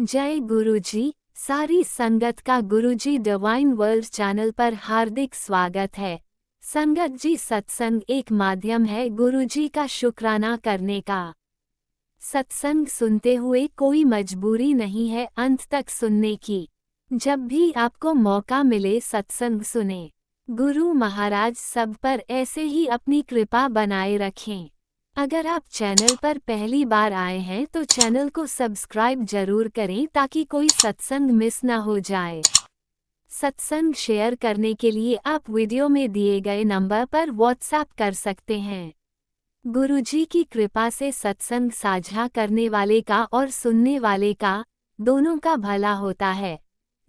जय गुरुजी। सारी संगत का गुरुजी डिवाइन वर्ल्ड चैनल पर हार्दिक स्वागत है। संगत जी, सत्संग एक माध्यम है गुरुजी का शुक्राना करने का। सत्संग सुनते हुए कोई मजबूरी नहीं है अंत तक सुनने की। जब भी आपको मौका मिले सत्संग सुने। गुरु महाराज सब पर ऐसे ही अपनी कृपा बनाए रखें। अगर आप चैनल पर पहली बार आए हैं तो चैनल को सब्सक्राइब जरूर करें ताकि कोई सत्संग मिस ना हो जाए। सत्संग शेयर करने के लिए आप वीडियो में दिए गए नंबर पर व्हाट्सएप कर सकते हैं। गुरुजी की कृपा से सत्संग साझा करने वाले का और सुनने वाले का दोनों का भला होता है।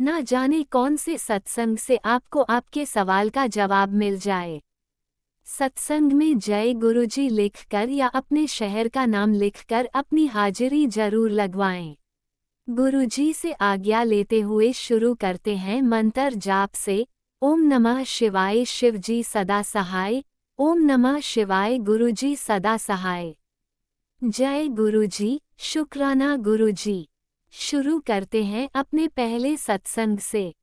ना जाने कौन से सत्संग से आपको आपके सवाल का जवाब मिल जाए। सत्संग में जय गुरुजी लिखकर या अपने शहर का नाम लिखकर अपनी हाजिरी जरूर लगवाएं। गुरुजी से आज्ञा लेते हुए शुरू करते हैं मंत्र जाप से। ओम नमः शिवाय, शिवजी सदा सहाय। ओम नमः शिवाय, गुरुजी सदा सहाय। जय गुरुजी, शुक्राना गुरुजी। शुरू करते हैं अपने पहले सत्संग से।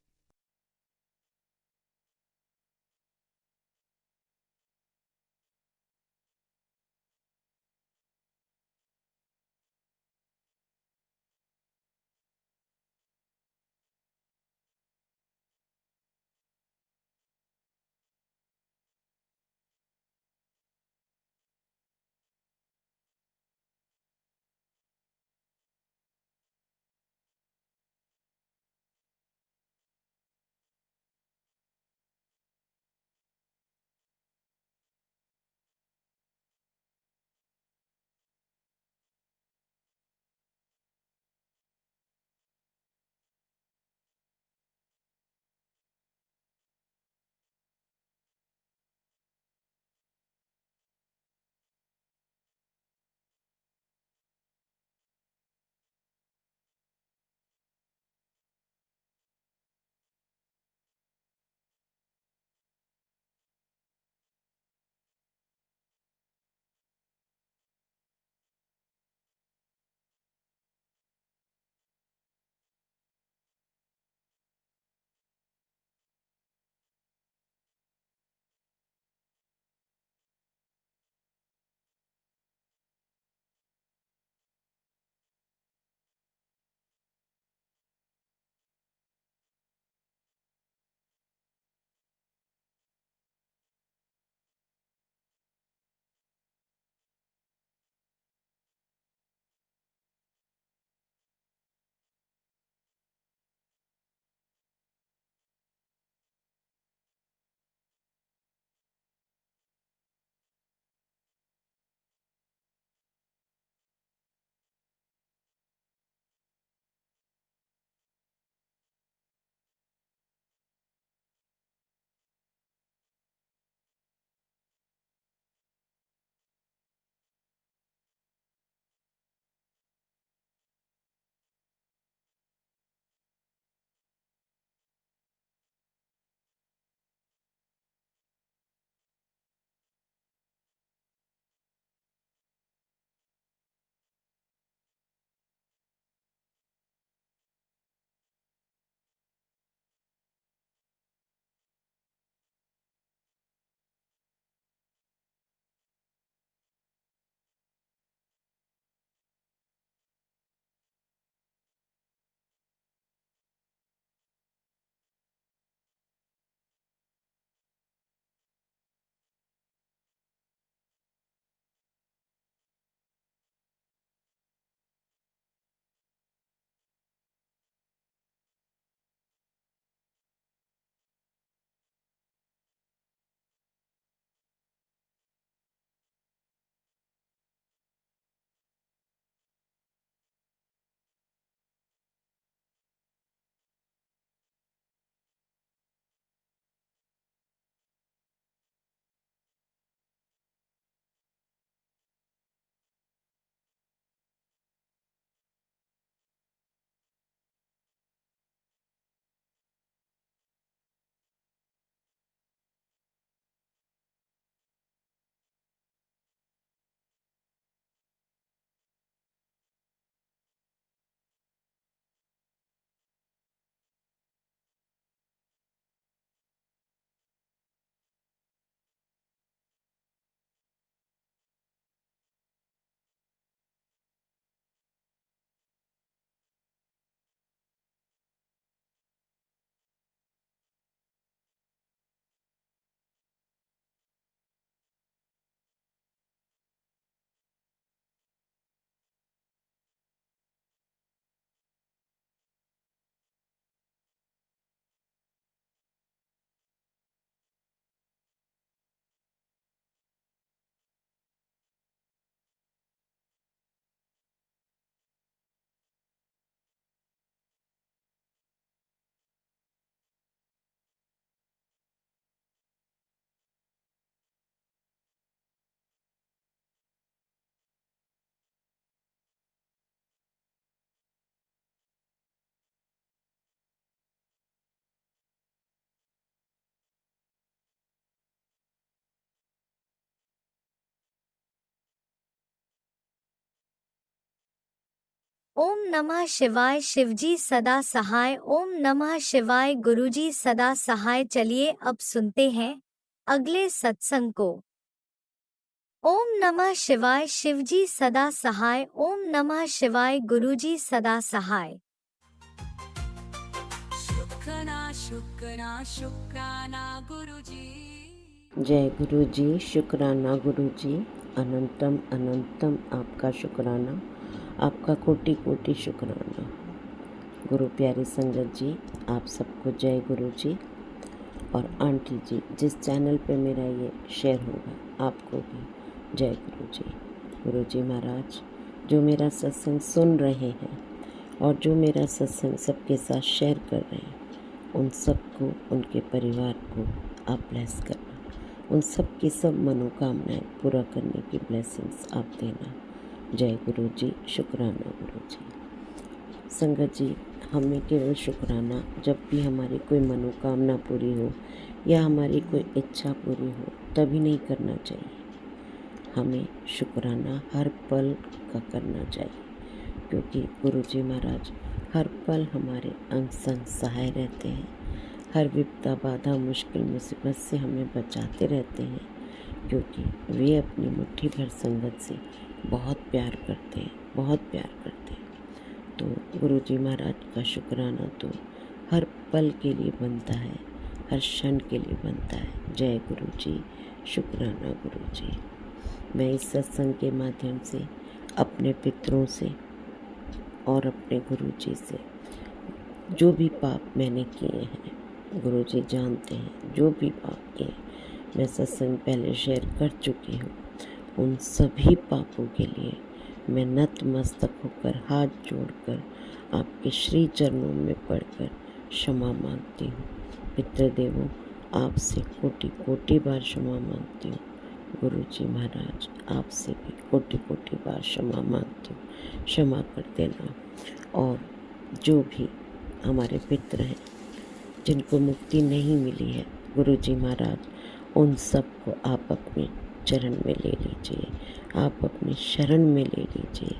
ओम नमः शिवाय। शिवजी सदा सहाय। ओम नमः शिवाय। गुरुजी सदा सहाय। चलिए अब सुनते हैं अगले सत्संग को। ओम नमः शिवाय। शिवजी सदा सहाय। ओम नमः शिवाय। गुरुजी सदा सहाय। शुक्राना शुक्राना शुक्राना गुरुजी। जय गुरु जी। शुक्राना गुरु जी। अनंतम अनंतम आपका शुक्राना, आपका कोटि कोटि शुक्राना। गुरु प्यारी संगत जी, आप सबको जय गुरु जी। और आंटी जी, जिस चैनल पे मेरा ये शेयर होगा आपको भी जय गुरु जी। गुरु जी महाराज, जो मेरा सत्संग सुन रहे हैं और जो मेरा सत्संग सबके साथ शेयर कर रहे हैं, उन सबको, उनके परिवार को आप ब्लेस करना, उन सब की सब मनोकामनाएं पूरा करने की ब्लेसिंग्स आप देना। जय गुरु जी। शुक्राना गुरु जी। संगत जी, हमें केवल शुक्राना जब भी हमारी कोई मनोकामना पूरी हो या हमारी कोई इच्छा पूरी हो तभी नहीं करना चाहिए। हमें शुक्राना हर पल का करना चाहिए, क्योंकि गुरु जी महाराज हर पल हमारे अंग संग सहाय रहते हैं। हर विपदा बाधा मुश्किल मुसीबत से हमें बचाते रहते हैं, क्योंकि वे अपनी मुट्ठी भर संगत से बहुत प्यार करते हैं, बहुत प्यार करते हैं। तो गुरु जी महाराज का शुक्राना तो हर पल के लिए बनता है, हर क्षण के लिए बनता है। जय गुरु जी। शुक्राना गुरु जी। मैं इस सत्संग के माध्यम से अपने पितरों से और अपने गुरु जी से जो भी पाप मैंने किए हैं, गुरु जी जानते हैं जो भी पाप किए, मैं सत्संग पहले शेयर कर चुकी हूँ। उन सभी पापों के लिए मैं नतमस्तक होकर हाथ जोड़कर आपके श्री चरणों में पड़कर क्षमा मांगती हूँ। पितृदेवों, आपसे कोटि कोटि बार क्षमा मांगती हूँ। गुरु जी महाराज, आपसे भी कोटि कोटि बार क्षमा मांगती हूँ, क्षमा कर देना। और जो भी हमारे पितृ हैं जिनको मुक्ति नहीं मिली है, गुरु जी महाराज उन सबको आप अपने चरण में ले लीजिए, आप अपनी शरण में ले लीजिए।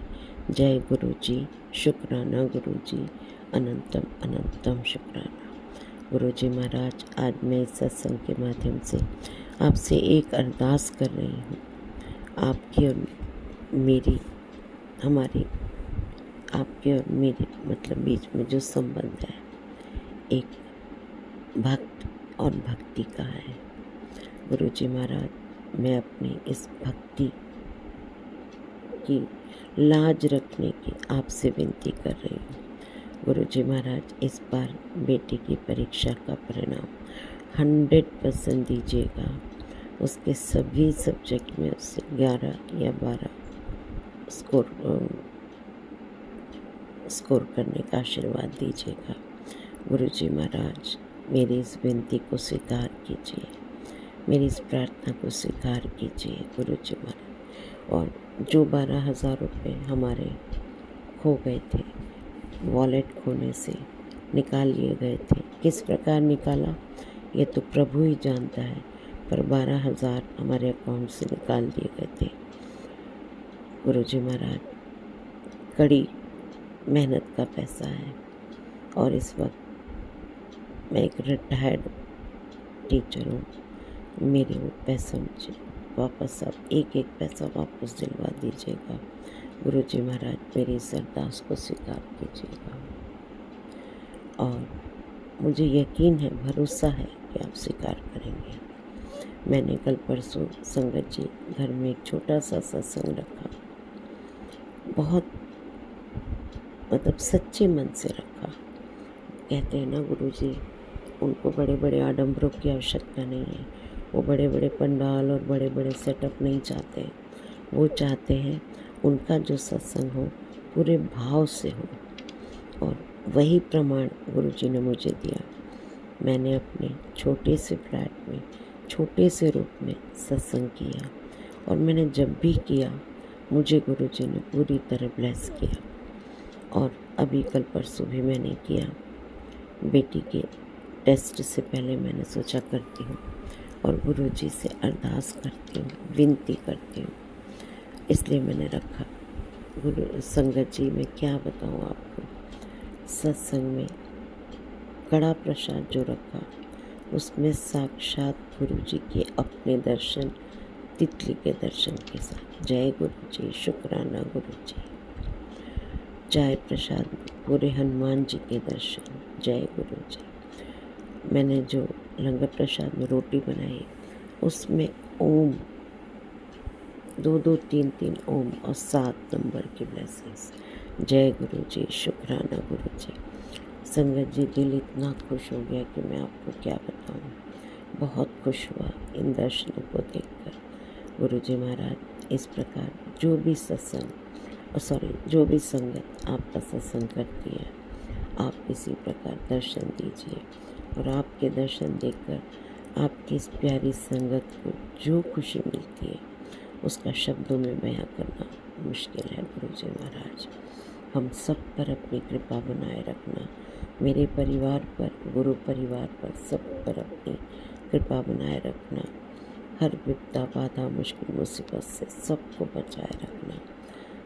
जय गुरु जी। शुक्राना गुरु जी। अनंतम अनंतम शुक्राना। गुरु जी महाराज, आज मैं इस सत्संग के माध्यम से आपसे एक अरदास कर रही हूँ। आपकी और मेरी, हमारी आपके और मेरे मतलब बीच में जो संबंध है, एक भक्त और भक्ति का है। गुरु जी महाराज, मैं अपनी इस भक्ति की लाज रखने की आपसे विनती कर रही हूँ। गुरु जी महाराज, इस बार बेटी की परीक्षा का परिणाम 100% दीजिएगा। उसके सभी सब्जेक्ट में उससे 11 या 12 स्कोर करने का आशीर्वाद दीजिएगा। गुरु जी महाराज, मेरी इस विनती को स्वीकार कीजिए, मेरी इस प्रार्थना को स्वीकार कीजिए गुरु जी महाराज। और जो 12,000 रुपये हमारे खो गए थे, वॉलेट खोने से निकाल लिए गए थे, किस प्रकार निकाला ये तो प्रभु ही जानता है, पर 12,000 हमारे अकाउंट से निकाल दिए गए थे। गुरु जी महाराज, कड़ी मेहनत का पैसा है और इस वक्त मैं एक रिटायर्ड टीचर हूँ। मेरे वो पैसा मुझे वापस, आप एक एक पैसा वापस दिलवा दीजिएगा। गुरु जी महाराज, मेरी इस अरदास को स्वीकार कीजिएगा। और मुझे यकीन है, भरोसा है कि आप स्वीकार करेंगे। मैंने कल परसों संगत जी घर में एक छोटा सा सत्संग रखा, बहुत मतलब सच्चे मन से रखा। कहते हैं ना गुरु जी, उनको बड़े बड़े आडंबरों की आवश्यकता नहीं है, वो बड़े बड़े पंडाल और बड़े बड़े सेटअप नहीं चाहते। वो चाहते हैं उनका जो सत्संग हो पूरे भाव से हो, और वही प्रमाण गुरु जी ने मुझे दिया। मैंने अपने छोटे से फ्लैट में छोटे से रूप में सत्संग किया, और मैंने जब भी किया मुझे गुरु जी ने पूरी तरह ब्लेस किया। और अभी कल परसों भी मैंने किया। बेटी के टेस्ट से पहले मैंने सोचा करती हूँ और गुरु जी से अरदास करती हूँ, विनती करती हूँ, इसलिए मैंने रखा। गुरु संगत जी मैं क्या बताऊँ आपको, सत्संग में कड़ा प्रसाद जो रखा उसमें साक्षात गुरु जी के अपने दर्शन, तितली के दर्शन के साथ। जय गुरु जी, शुक्राना गुरु जी। चाय प्रसाद पूरे हनुमान जी के दर्शन। जय गुरु जी। मैंने जो लंगर प्रसाद में रोटी बनाई उसमें ओम 2-2 3-3 ओम और 7 नंबर की ब्लेसिंग्स। जय गुरु जी, शुक्राना गुरु जी। संगत जी दिल इतना खुश हो गया कि मैं आपको क्या बताऊं। बहुत खुश हुआ इन दर्शनों को देखकर। गुरु जी महाराज इस प्रकार जो भी जो भी संगत आपका सत्संग करती है, आप इसी प्रकार दर्शन दीजिए और आपके दर्शन देखकर आपकी इस प्यारी संगत को जो खुशी मिलती है उसका शब्दों में बयां करना मुश्किल है। गुरु जी महाराज हम सब पर अपनी कृपा बनाए रखना, मेरे परिवार पर, गुरु परिवार पर, सब पर अपनी कृपा बनाए रखना। हर विपदा बाधा मुश्किल मुसीबत से सबको बचाए रखना।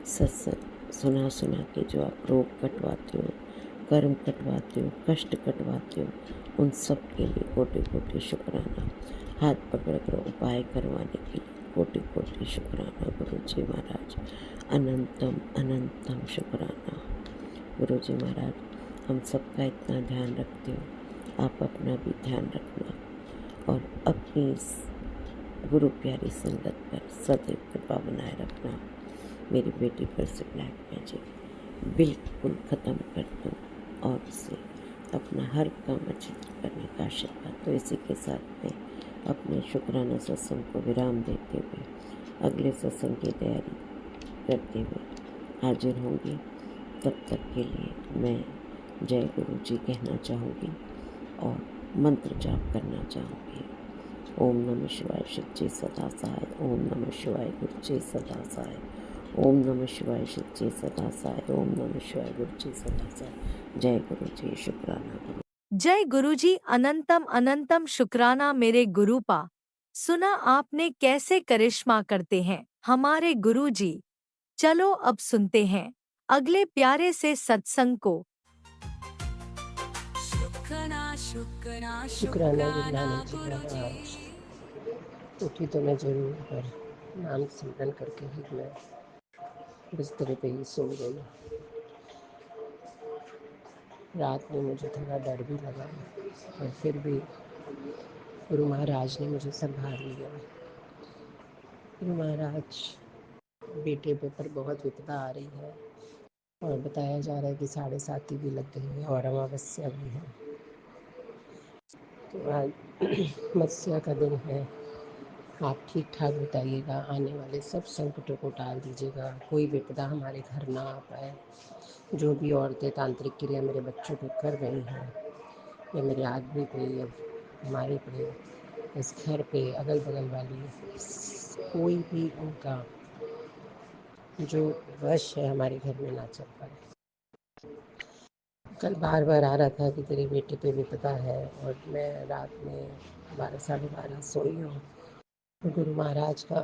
सत्संग सुना सुना के जो आप रोग कटवाते हो, कर्म कटवाते हो, कष्ट कटवाते हो, उन सब के लिए कोटि कोटि शुक्राना। हाथ पकड़कर उपाय करवाने के लिए कोटि कोटि शुक्राना गुरु जी महाराज। अनंतम अनंतम शुक्राना गुरु जी महाराज। हम सबका इतना ध्यान रखते हो, आप अपना भी ध्यान रखना और अपनी इस गुरु प्यारी संगत पर सदैव कृपा बनाए रखना। मेरी बेटी पर से ब्लैक मैजिक बिल्कुल ख़त्म कर दो और उसे अपना हर काम अच्छी तरह करने का आशीर्वाद। तो इसी के साथ में अपने शुक्राना सत्संग को विराम देते हुए अगले सत्संग की तैयारी करते हुए हाजिर होंगी। तब तक के लिए मैं जय गुरु जी कहना चाहूँगी और मंत्र जाप करना चाहूँगी। ओम नमः शिवाय शिव जी सदा सहाय। ओम नमः शिवाय गुरु जी सदा सहाय। ओम नमः शिवाय शिव जी सदा सहाय। ओम नमः शिवाय गुरु जी सदा सहाय। जय गुरु जी, शुक्राना गुरु। जय गुरुजी, अनंतम अनंतम शुक्राना मेरे गुरुपा। सुना आपने कैसे करिश्मा करते हैं हमारे गुरुजी। चलो अब सुनते हैं अगले प्यारे से सत्संग को। शुक्राना शुक्राना शुक्राना गुरु शुक्राना नानक जी गुरु जी। महाराज। उठी तो मैं जरूर, पर नाम सिमरन करके ही मैं बिस्तर पे ही सो गई। रात में मुझे थोड़ा डर भी लगा, पर फिर भी गुरु महाराज ने मुझे संभाल लिया। गुरु महाराज बेटे पे पर बहुत विपदा आ रही है और बताया जा रहा है कि 7.5 भी लग गई है और अमावस्या भी है। तो आज मत्स्या का दिन है। आप ठीक ठाक बताइएगा, आने वाले सब संकटों को टाल दीजिएगा, कोई विपदा हमारे घर ना आ पाए। जो भी औरतें तांत्रिक क्रिया मेरे बच्चों पे कर रही हैं या मेरे आदमी पे या हमारे पे, इस घर पे अगल बगल वाली, कोई भी उनका जो वश है हमारे घर में ना चल पाए। कल बार बार आ रहा था कि तेरे बेटे पे विपदा है और मैं रात में 12 साढ़े 12 सोई हूँ। तो गुरु महाराज का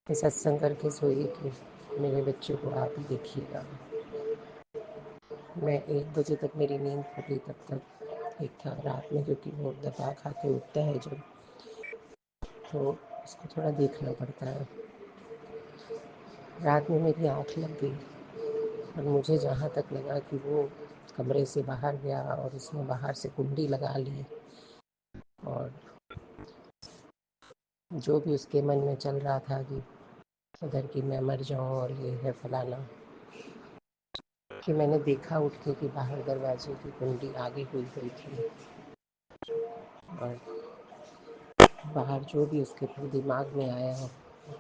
सत्संग करके सोई कि मेरे बच्चे को आप ही देखिएगा। मैं 1 बजे तक मेरी नींद खुली, तब तक ठीक था रात में, क्योंकि वो दबा खा के उठता है जब, तो उसको थोड़ा देखना पड़ता है। रात में मेरी आँख लग गई और मुझे जहाँ तक लगा कि वो कमरे से बाहर गया और उसने बाहर से कुंडी लगा ली और जो भी उसके मन में चल रहा था कि उधर कि मैं मर जाऊँ और ये है फलाना, कि मैंने देखा उठ के कि बाहर दरवाजे की कुंडी आगे हुई गई थी और बाहर जो भी उसके दिमाग में आया,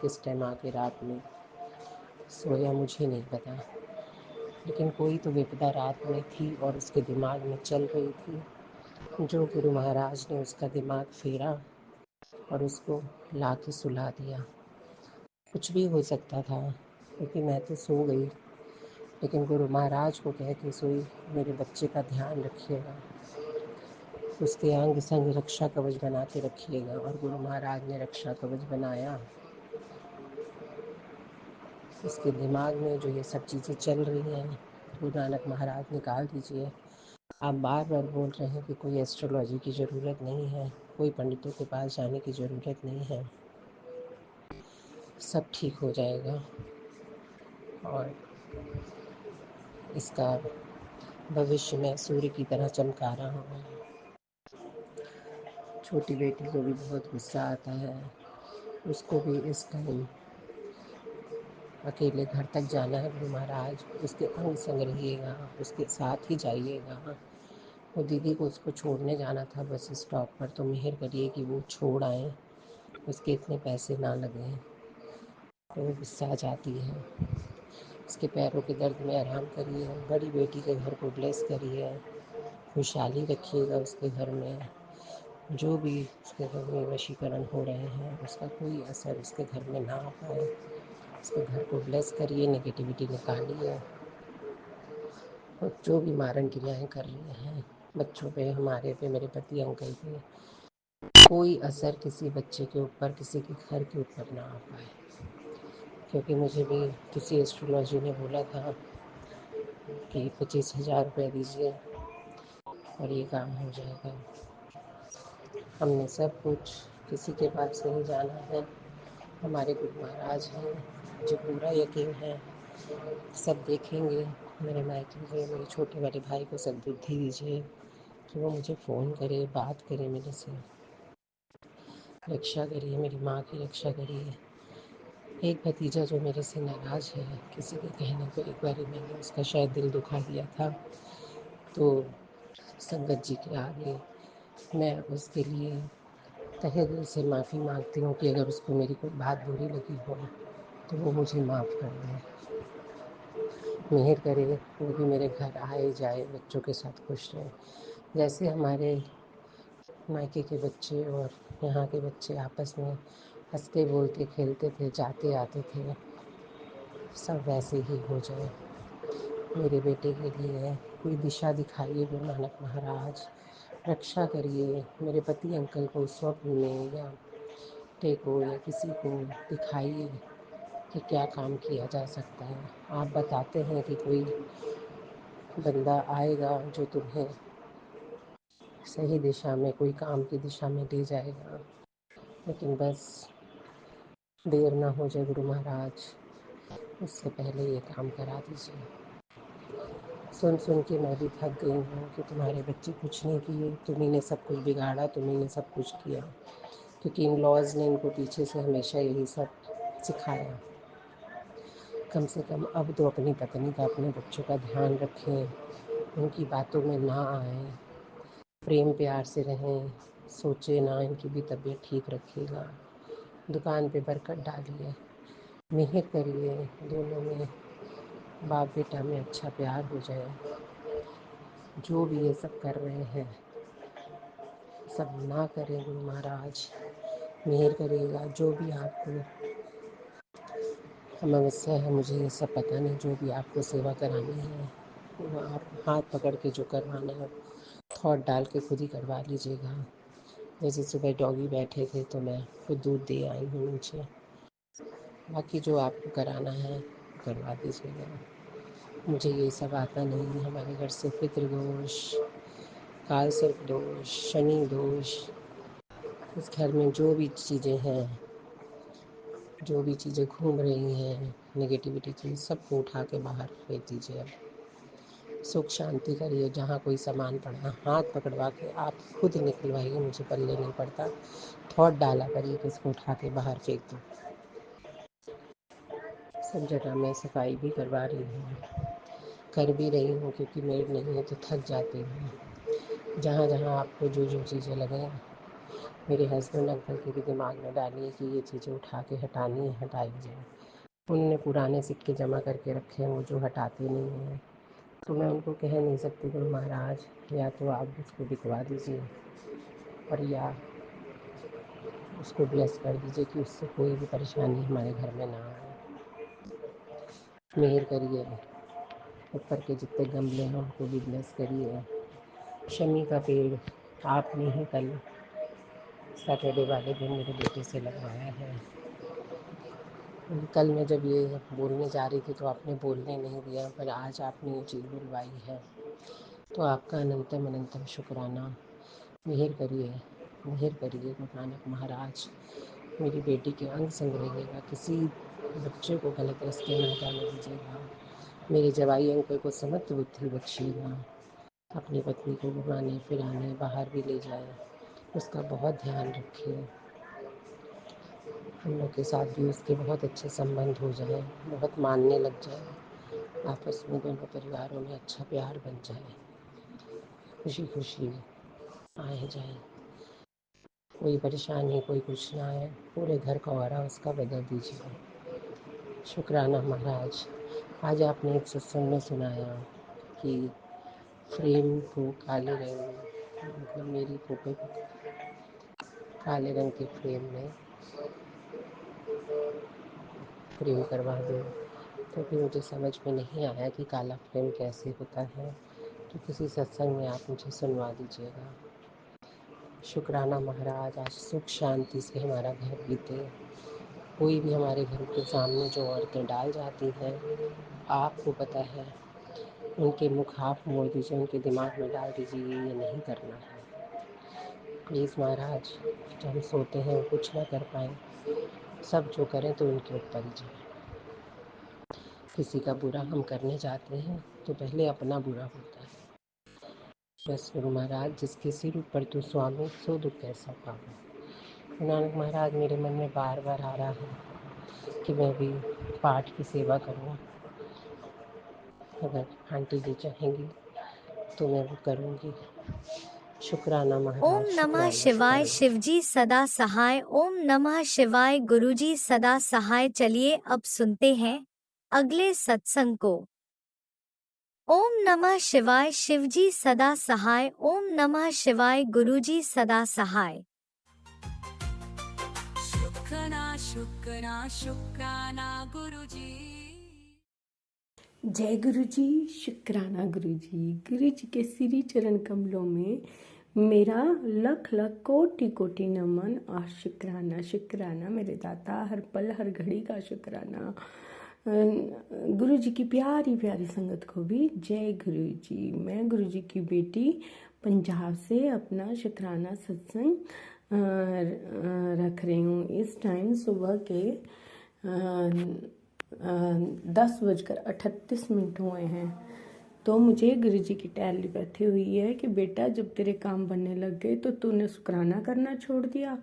किस टाइम आके रात में सोया मुझे नहीं पता, लेकिन कोई तो विपदा रात में थी और उसके दिमाग में चल रही थी। जो गुरु महाराज ने उसका दिमाग फेरा और उसको ला के सुला दिया। कुछ भी हो सकता था, क्योंकि मैं तो सो गई, लेकिन गुरु महाराज को कह के सोई मेरे बच्चे का ध्यान रखिएगा, उसके अंग संग रक्षा कवच बना के रखिएगा। और गुरु महाराज ने रक्षा कवच बनाया इसके दिमाग में जो ये सब चीज़ें चल रही हैं, गुरु नानक महाराज निकाल दीजिए। आप बार बार बोल रहे हैं कि कोई एस्ट्रोलॉजी की ज़रूरत नहीं है, कोई पंडितों के पास जाने की ज़रूरत नहीं है, सब ठीक हो जाएगा और इसका भविष्य मैं सूर्य की तरह चमका रहा हूँ। छोटी बेटी को भी बहुत गुस्सा आता है, उसको भी इस टाइम अकेले घर तक जाना है। गुरु महाराज उसके अंग संग रहिएगा, उसके साथ ही जाइएगा। वो दीदी को उसको छोड़ने जाना था बस स्टॉप पर, तो मेहर करिए कि वो छोड़ आए, उसके इतने पैसे ना लगें। तो वो गुस्सा आ जाती है। उसके पैरों के दर्द में आराम करिए। बड़ी बेटी के घर को ब्लेस करिए, खुशहाली रखिएगा उसके घर में। जो भी उसके घर में वशीकरण हो रहे हैं उसका कोई असर उसके घर में ना आ पाए। उसके घर को ब्लेस करिए, नेगेटिविटी निकालिए। और जो भी मारण क्रियाएं कर रहे हैं बच्चों पे, हमारे पे, मेरे पति अंकल पे, कोई असर किसी बच्चे के ऊपर, किसी के घर के ऊपर ना आ पाए। क्योंकि मुझे भी किसी एस्ट्रोलॉजी ने बोला था कि 25,000 रुपये दीजिए और ये काम हो जाएगा। हमने सब कुछ किसी के पास नहीं जाना है, हमारे गुरु महाराज हैं, मुझे पूरा यकीन है सब देखेंगे। मेरे मायके के मेरे छोटे वाले भाई को सद्बुद्धि दीजिए कि वो मुझे फ़ोन करे, बात करे, मेरे से रक्षा करिए, मेरी माँ की रक्षा करिए। एक भतीजा जो मेरे से नाराज़ है, किसी के कहने पे एक बार मैंने उसका शायद दिल दुखा दिया था, तो संगत जी के आगे मैं उसके लिए तहे दिल से माफ़ी मांगती हूँ कि अगर उसको मेरी कोई बात बुरी लगी हो तो वो मुझे माफ़ कर दे, मेहर करे। वो भी मेरे घर आए जाए, बच्चों के साथ खुश रहे। जैसे हमारे मायके के बच्चे और यहाँ के बच्चे आपस में हंसते बोलते खेलते थे, जाते आते थे, सब वैसे ही हो जाए। मेरे बेटे के लिए कोई दिशा दिखाइए गुरु नानक महाराज, रक्षा करिए। मेरे पति अंकल को स्वप्न में या बेटे को या किसी को दिखाइए कि क्या काम किया जा सकता है। आप बताते हैं कि कोई बंदा आएगा जो तुम्हें सही दिशा में, कोई काम की दिशा में ले जाएगा, लेकिन बस देर ना हो जाए गुरु महाराज, उससे पहले ये काम करा दीजिए। सुन सुन के मैं भी थक गई हूँ कि तुम्हारे बच्चे कुछ नहीं किए, तुम्ही ने सब कुछ बिगाड़ा, तुम्ही ने सब कुछ किया। क्योंकि इन लॉज ने इनको पीछे से हमेशा यही सब सिखाया। कम से कम अब तो अपनी पत्नी का, अपने बच्चों का ध्यान रखें, उनकी बातों में ना आए, प्रेम प्यार से रहें, सोचे ना इनकी भी तबीयत ठीक रखिएगा, दुकान पे बरकत डालिए, मेहर करिए, दोनों में बाप बेटा में अच्छा प्यार हो जाए। जो भी ये सब कर रहे हैं सब ना करें गुरु महाराज, मेहर करिएगा। जो भी आपको समस्या है, मुझे ये सब पता नहीं, जो भी आपको सेवा करानी है वो आप हाथ पकड़ के जो करवाना है थॉट डाल के खुद ही करवा लीजिएगा। जैसे सुबह डॉगी बैठे थे तो मैं खुद दूध दे आई हूँ नीचे। बाकी जो आपको कराना है करवा दीजिएगा। मुझे ये सब आता नहीं है। हमारे घर से पितृदोष, काल सर्प दोष, शनि दोष, इस घर में जो भी चीज़ें हैं, जो भी चीज़ें घूम रही हैं, नेगेटिविटी चीज़, सबको उठा के बाहर फेंक दीजिए। अब सुख शांति करिए। जहाँ कोई सामान पड़ा हाथ पकड़वा के आप खुद निकलवाइए, मुझे पल्ले नहीं पड़ता। थॉट डाला करिए कि इसको उठा के बाहर फेंक दो। सब जगह मैं सफाई भी करवा रही हूँ, कर भी रही हूँ, क्योंकि मेड नहीं है तो थक जाती हूँ। जहाँ जहाँ आपको जो जो चीज़ें लगें, मेरे हस्बैंड अंकल के भी दिमाग में डालिए कि ये चीज़ें उठा के हटानी है, हटाई जाए। उनने पुराने सिक्के जमा करके रखे हैं, वो जो हटाते नहीं हैं, तो मैं उनको कह नहीं सकती गुरु महाराज, या तो आप उसको बिकवा दीजिए और या उसको ब्लेस कर दीजिए कि उससे कोई भी परेशानी हमारे घर में ना आए। मेहर करिए। ऊपर के जितने गमले हैं उनको भी ब्लेस करिए। शमी का पेड़ आपने ही कल सैटरडे वाले दिन मेरे बेटे से लगवाया है। कल मैं जब ये बोलने जा रही थी तो आपने बोलने नहीं दिया, पर आज आपने ये चीज़ बुलवाई है, तो आपका अनंतम अनंतम शुक्राना। मेहर करिए, मेहर करिए गुरु नानक महाराज, मेरी बेटी के अंग संग रहिएगा, किसी बच्चे को गलत रास्ते ना जाने दीजिएगा, मेरे जवाई अंक को समर्थ बुद्धि बख्शिएगा, अपनी पत्नी को घुमाने फिराने बाहर भी ले जाए, उसका बहुत ध्यान रखिए, हम लोग के साथ भी उसके बहुत अच्छे संबंध हो जाए, बहुत मानने लग जाए, आपस में दोनों परिवारों में अच्छा प्यार बन जाए, खुशी खुशी आए जाए, कोई परेशानी कोई कुछ ना आए, पूरे घर का ऑरा उसका बदल दीजिए। शुक्राना महाराज। आज आपने एक सत्संग में सुनाया कि फ्रेम को काले रंग, मतलब मेरी फ़ोटो को काले रंग के फ्रेम में फ्रेम करवा दो, तो फिर मुझे समझ में नहीं आया कि काला फ्रेम कैसे होता है, तो किसी सत्संग में आप मुझे सुनवा दीजिएगा। शुक्राना महाराज। आज सुख शांति से हमारा घर बीते। कोई भी हमारे घर के सामने जो औरतें डाल जाती हैं, आपको पता है, उनके मुख आप मोड़ दीजिए, उनके दिमाग में डाल दीजिए ये नहीं करना है। प्लीज़ महाराज, जब हम सोते हैं वो कुछ ना कर पाएँ, सब जो करें तो उनके ऊपर ही जाए। किसी का बुरा हम करने जाते हैं तो पहले अपना बुरा होता है। बस गुरु महाराज, जिसके सिर ऊपर तू स्वामी सो दुख कैसा पाऊँ। गुरु नानक महाराज, मेरे मन में बार बार आ रहा है कि मैं भी पाठ की सेवा करूँ, अगर आंटी जी चाहेंगी तो मैं वो करूँगी। शुक्राना महाराज, ओम नमः शुक्राना शिवाय। शुक्राना। शिवजी सदा सहाय। ओम नमः शिवाय। गुरुजी सदा सहाय। चलिए अब सुनते हैं अगले सत्संग को। ओम नमः शिवाय। शिवजी सदा सहाय। ओम नमः शिवाय। गुरुजी सदा सहाय। शुक्राना शुक्राना शुक्राना गुरुजी। जय गुरु जी। शुक्राना गुरु जी। गुरु जी के श्री चरण कमलों में मेरा लख लख कोटि कोटि नमन और शुक्राना। शुक्राना मेरे दाता, हर पल हर घड़ी का शुक्राना। गुरु जी की प्यारी प्यारी संगत को भी जय गुरु जी। मैं गुरु जी की बेटी पंजाब से अपना शुक्राना सत्संग रख रही हूँ। इस टाइम सुबह के 10:38 हुए हैं। तो मुझे गुरु जी की टहली बैठी हुई है कि बेटा, जब तेरे काम बनने लग गए तो तूने शुक्राना करना छोड़ दिया।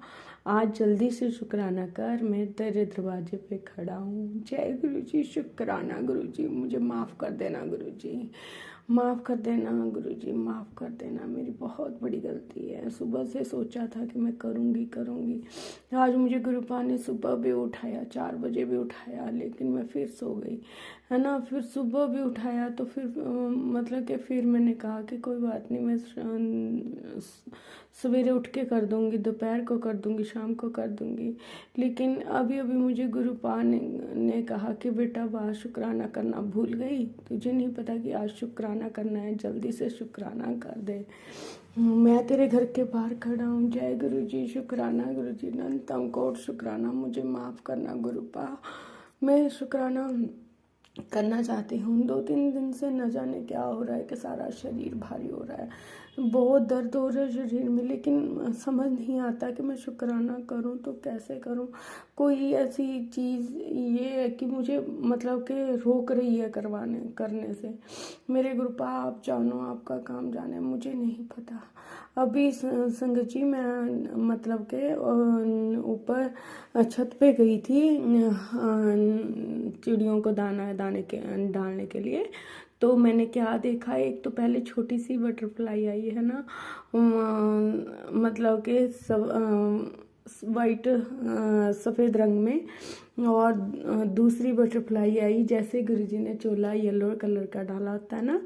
आज जल्दी से शुक्राना कर, मैं तेरे दरवाजे पे खड़ा हूँ। जय गुरु जी। शुक्राना गुरु जी। मुझे माफ़ कर देना गुरु जी, माफ़ कर देना गुरु जी, माफ़ कर देना। मेरी बहुत बड़ी गलती है। सुबह से सोचा था कि मैं करूँगी। आज मुझे गुरुपा ने सुबह भी उठाया, 4 बजे भी उठाया, लेकिन मैं फिर सो गई, है ना। फिर सुबह भी उठाया तो फिर मतलब कि फिर मैंने कहा कि कोई बात नहीं, मैं सवेरे उठ के कर दूँगी, दोपहर को कर दूँगी, शाम को कर दूँगी। लेकिन अभी मुझे गुरुपा ने कहा कि बेटा, आज शुक्राना करना भूल गई, तुझे नहीं पता कि आज शुक्राना करना है, जल्दी से शुक्राना कर दे। मैं तेरे घर के बाहर खड़ा हूँ। जय गुरु जी। शुक्राना गुरु जी। अनंतम कोट शुक्राना। मुझे माफ़ करना गुरुपा। मैं शुक्राना करना चाहती हूँ। 2-3 दिन से न जाने क्या हो रहा है कि सारा शरीर भारी हो रहा है, बहुत दर्द हो रहा है शरीर में, लेकिन समझ नहीं आता कि मैं शुक्राना करूँ तो कैसे करूँ। कोई ऐसी चीज़ ये है कि मुझे मतलब कि रोक रही है करने से। मेरे गुरुपा, आप जानो, आपका काम जाने, मुझे नहीं पता। अभी संगत जी, मैं मतलब के ऊपर छत पे गई थी चिड़ियों को डालने के लिए। तो मैंने क्या देखा, एक तो पहले छोटी सी बटरफ्लाई आई है ना, मतलब कि वाइट सफ़ेद रंग में, और दूसरी बटरफ्लाई आई, जैसे गुरुजी ने चोला येलो कलर का डाला होता है ना,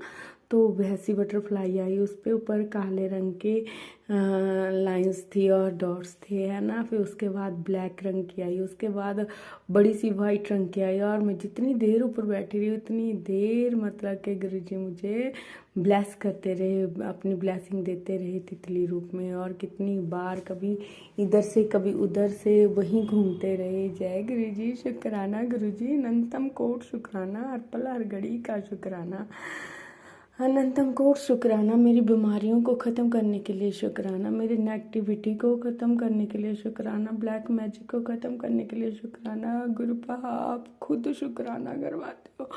तो वैसी बटरफ्लाई आई, उस पे ऊपर काले रंग के लाइंस थी और डॉट्स थे, है ना। फिर उसके बाद ब्लैक रंग की आई, उसके बाद बड़ी सी वाइट रंग की आई। और मैं जितनी देर ऊपर बैठी रही उतनी देर मतलब कि गुरुजी मुझे ब्लेस करते रहे, अपनी ब्लेसिंग देते रहे तितली रूप में। और कितनी बार कभी इधर से कभी उधर से वहीं घूमते रहे। जय गुरुजी, शुक्राना गुरुजी, अनंतम कोट शुक्राना, हर पल हर घड़ी का शुक्राना, अनंतम कोट शुक्राना। मेरी बीमारियों को ख़त्म करने के लिए शुक्राना, मेरी नेगेटिविटी को ख़त्म करने के लिए शुक्राना, ब्लैक मैजिक को ख़त्म करने के लिए शुक्राना। गुरुपा आप खुद शुक्राना करवाते हो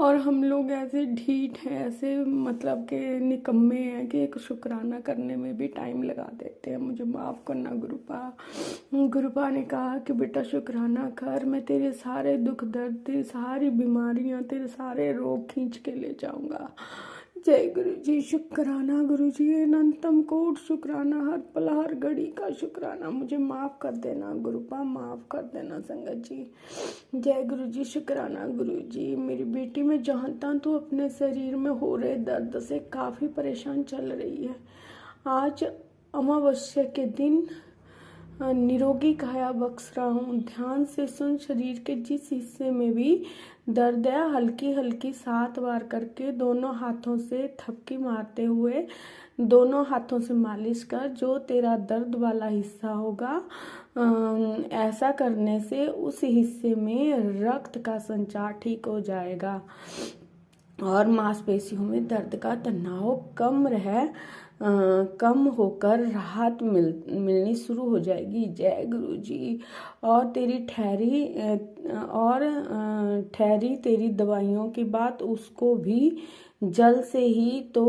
और हम लोग ऐसे ढीठ हैं, ऐसे मतलब के निकम्मे हैं कि एक शुक्राना करने में भी टाइम लगा देते हैं। मुझे माफ़ करना गुरुपा। गुरुपा ने कहा कि बेटा शुक्राना कर, मैं तेरे सारे दुख दर्द, तेरी सारी बीमारियां, तेरे सारे रोग खींच के ले जाऊंगा। जय गुरुजी, शुक्राना गुरुजी, अनंतम कोट शुक्राना, हर पल हर घड़ी का शुक्राना। मुझे माफ़ कर देना गुरुपा, माफ़ कर देना संगत जी। जय गुरुजी, शुक्राना गुरुजी। मेरी बेटी मैं जानता हूँ तो अपने शरीर में हो रहे दर्द से काफ़ी परेशान चल रही है। आज अमावस्या के दिन निरोगी काया बख्श रहा हूँ। ध्यान से सुन, शरीर के जिस हिस्से में भी दर्द है हल्की हल्की 7 बार करके दोनों हाथों से थपकी मारते हुए दोनों हाथों से मालिश कर। जो तेरा दर्द वाला हिस्सा होगा ऐसा करने से उस हिस्से में रक्त का संचार ठीक हो जाएगा और मांसपेशियों में दर्द का तनाव कम होकर राहत मिलनी शुरू हो जाएगी। जय गुरुजी। और ठहरी तेरी दवाइयों की बात, उसको भी जल्द से ही तो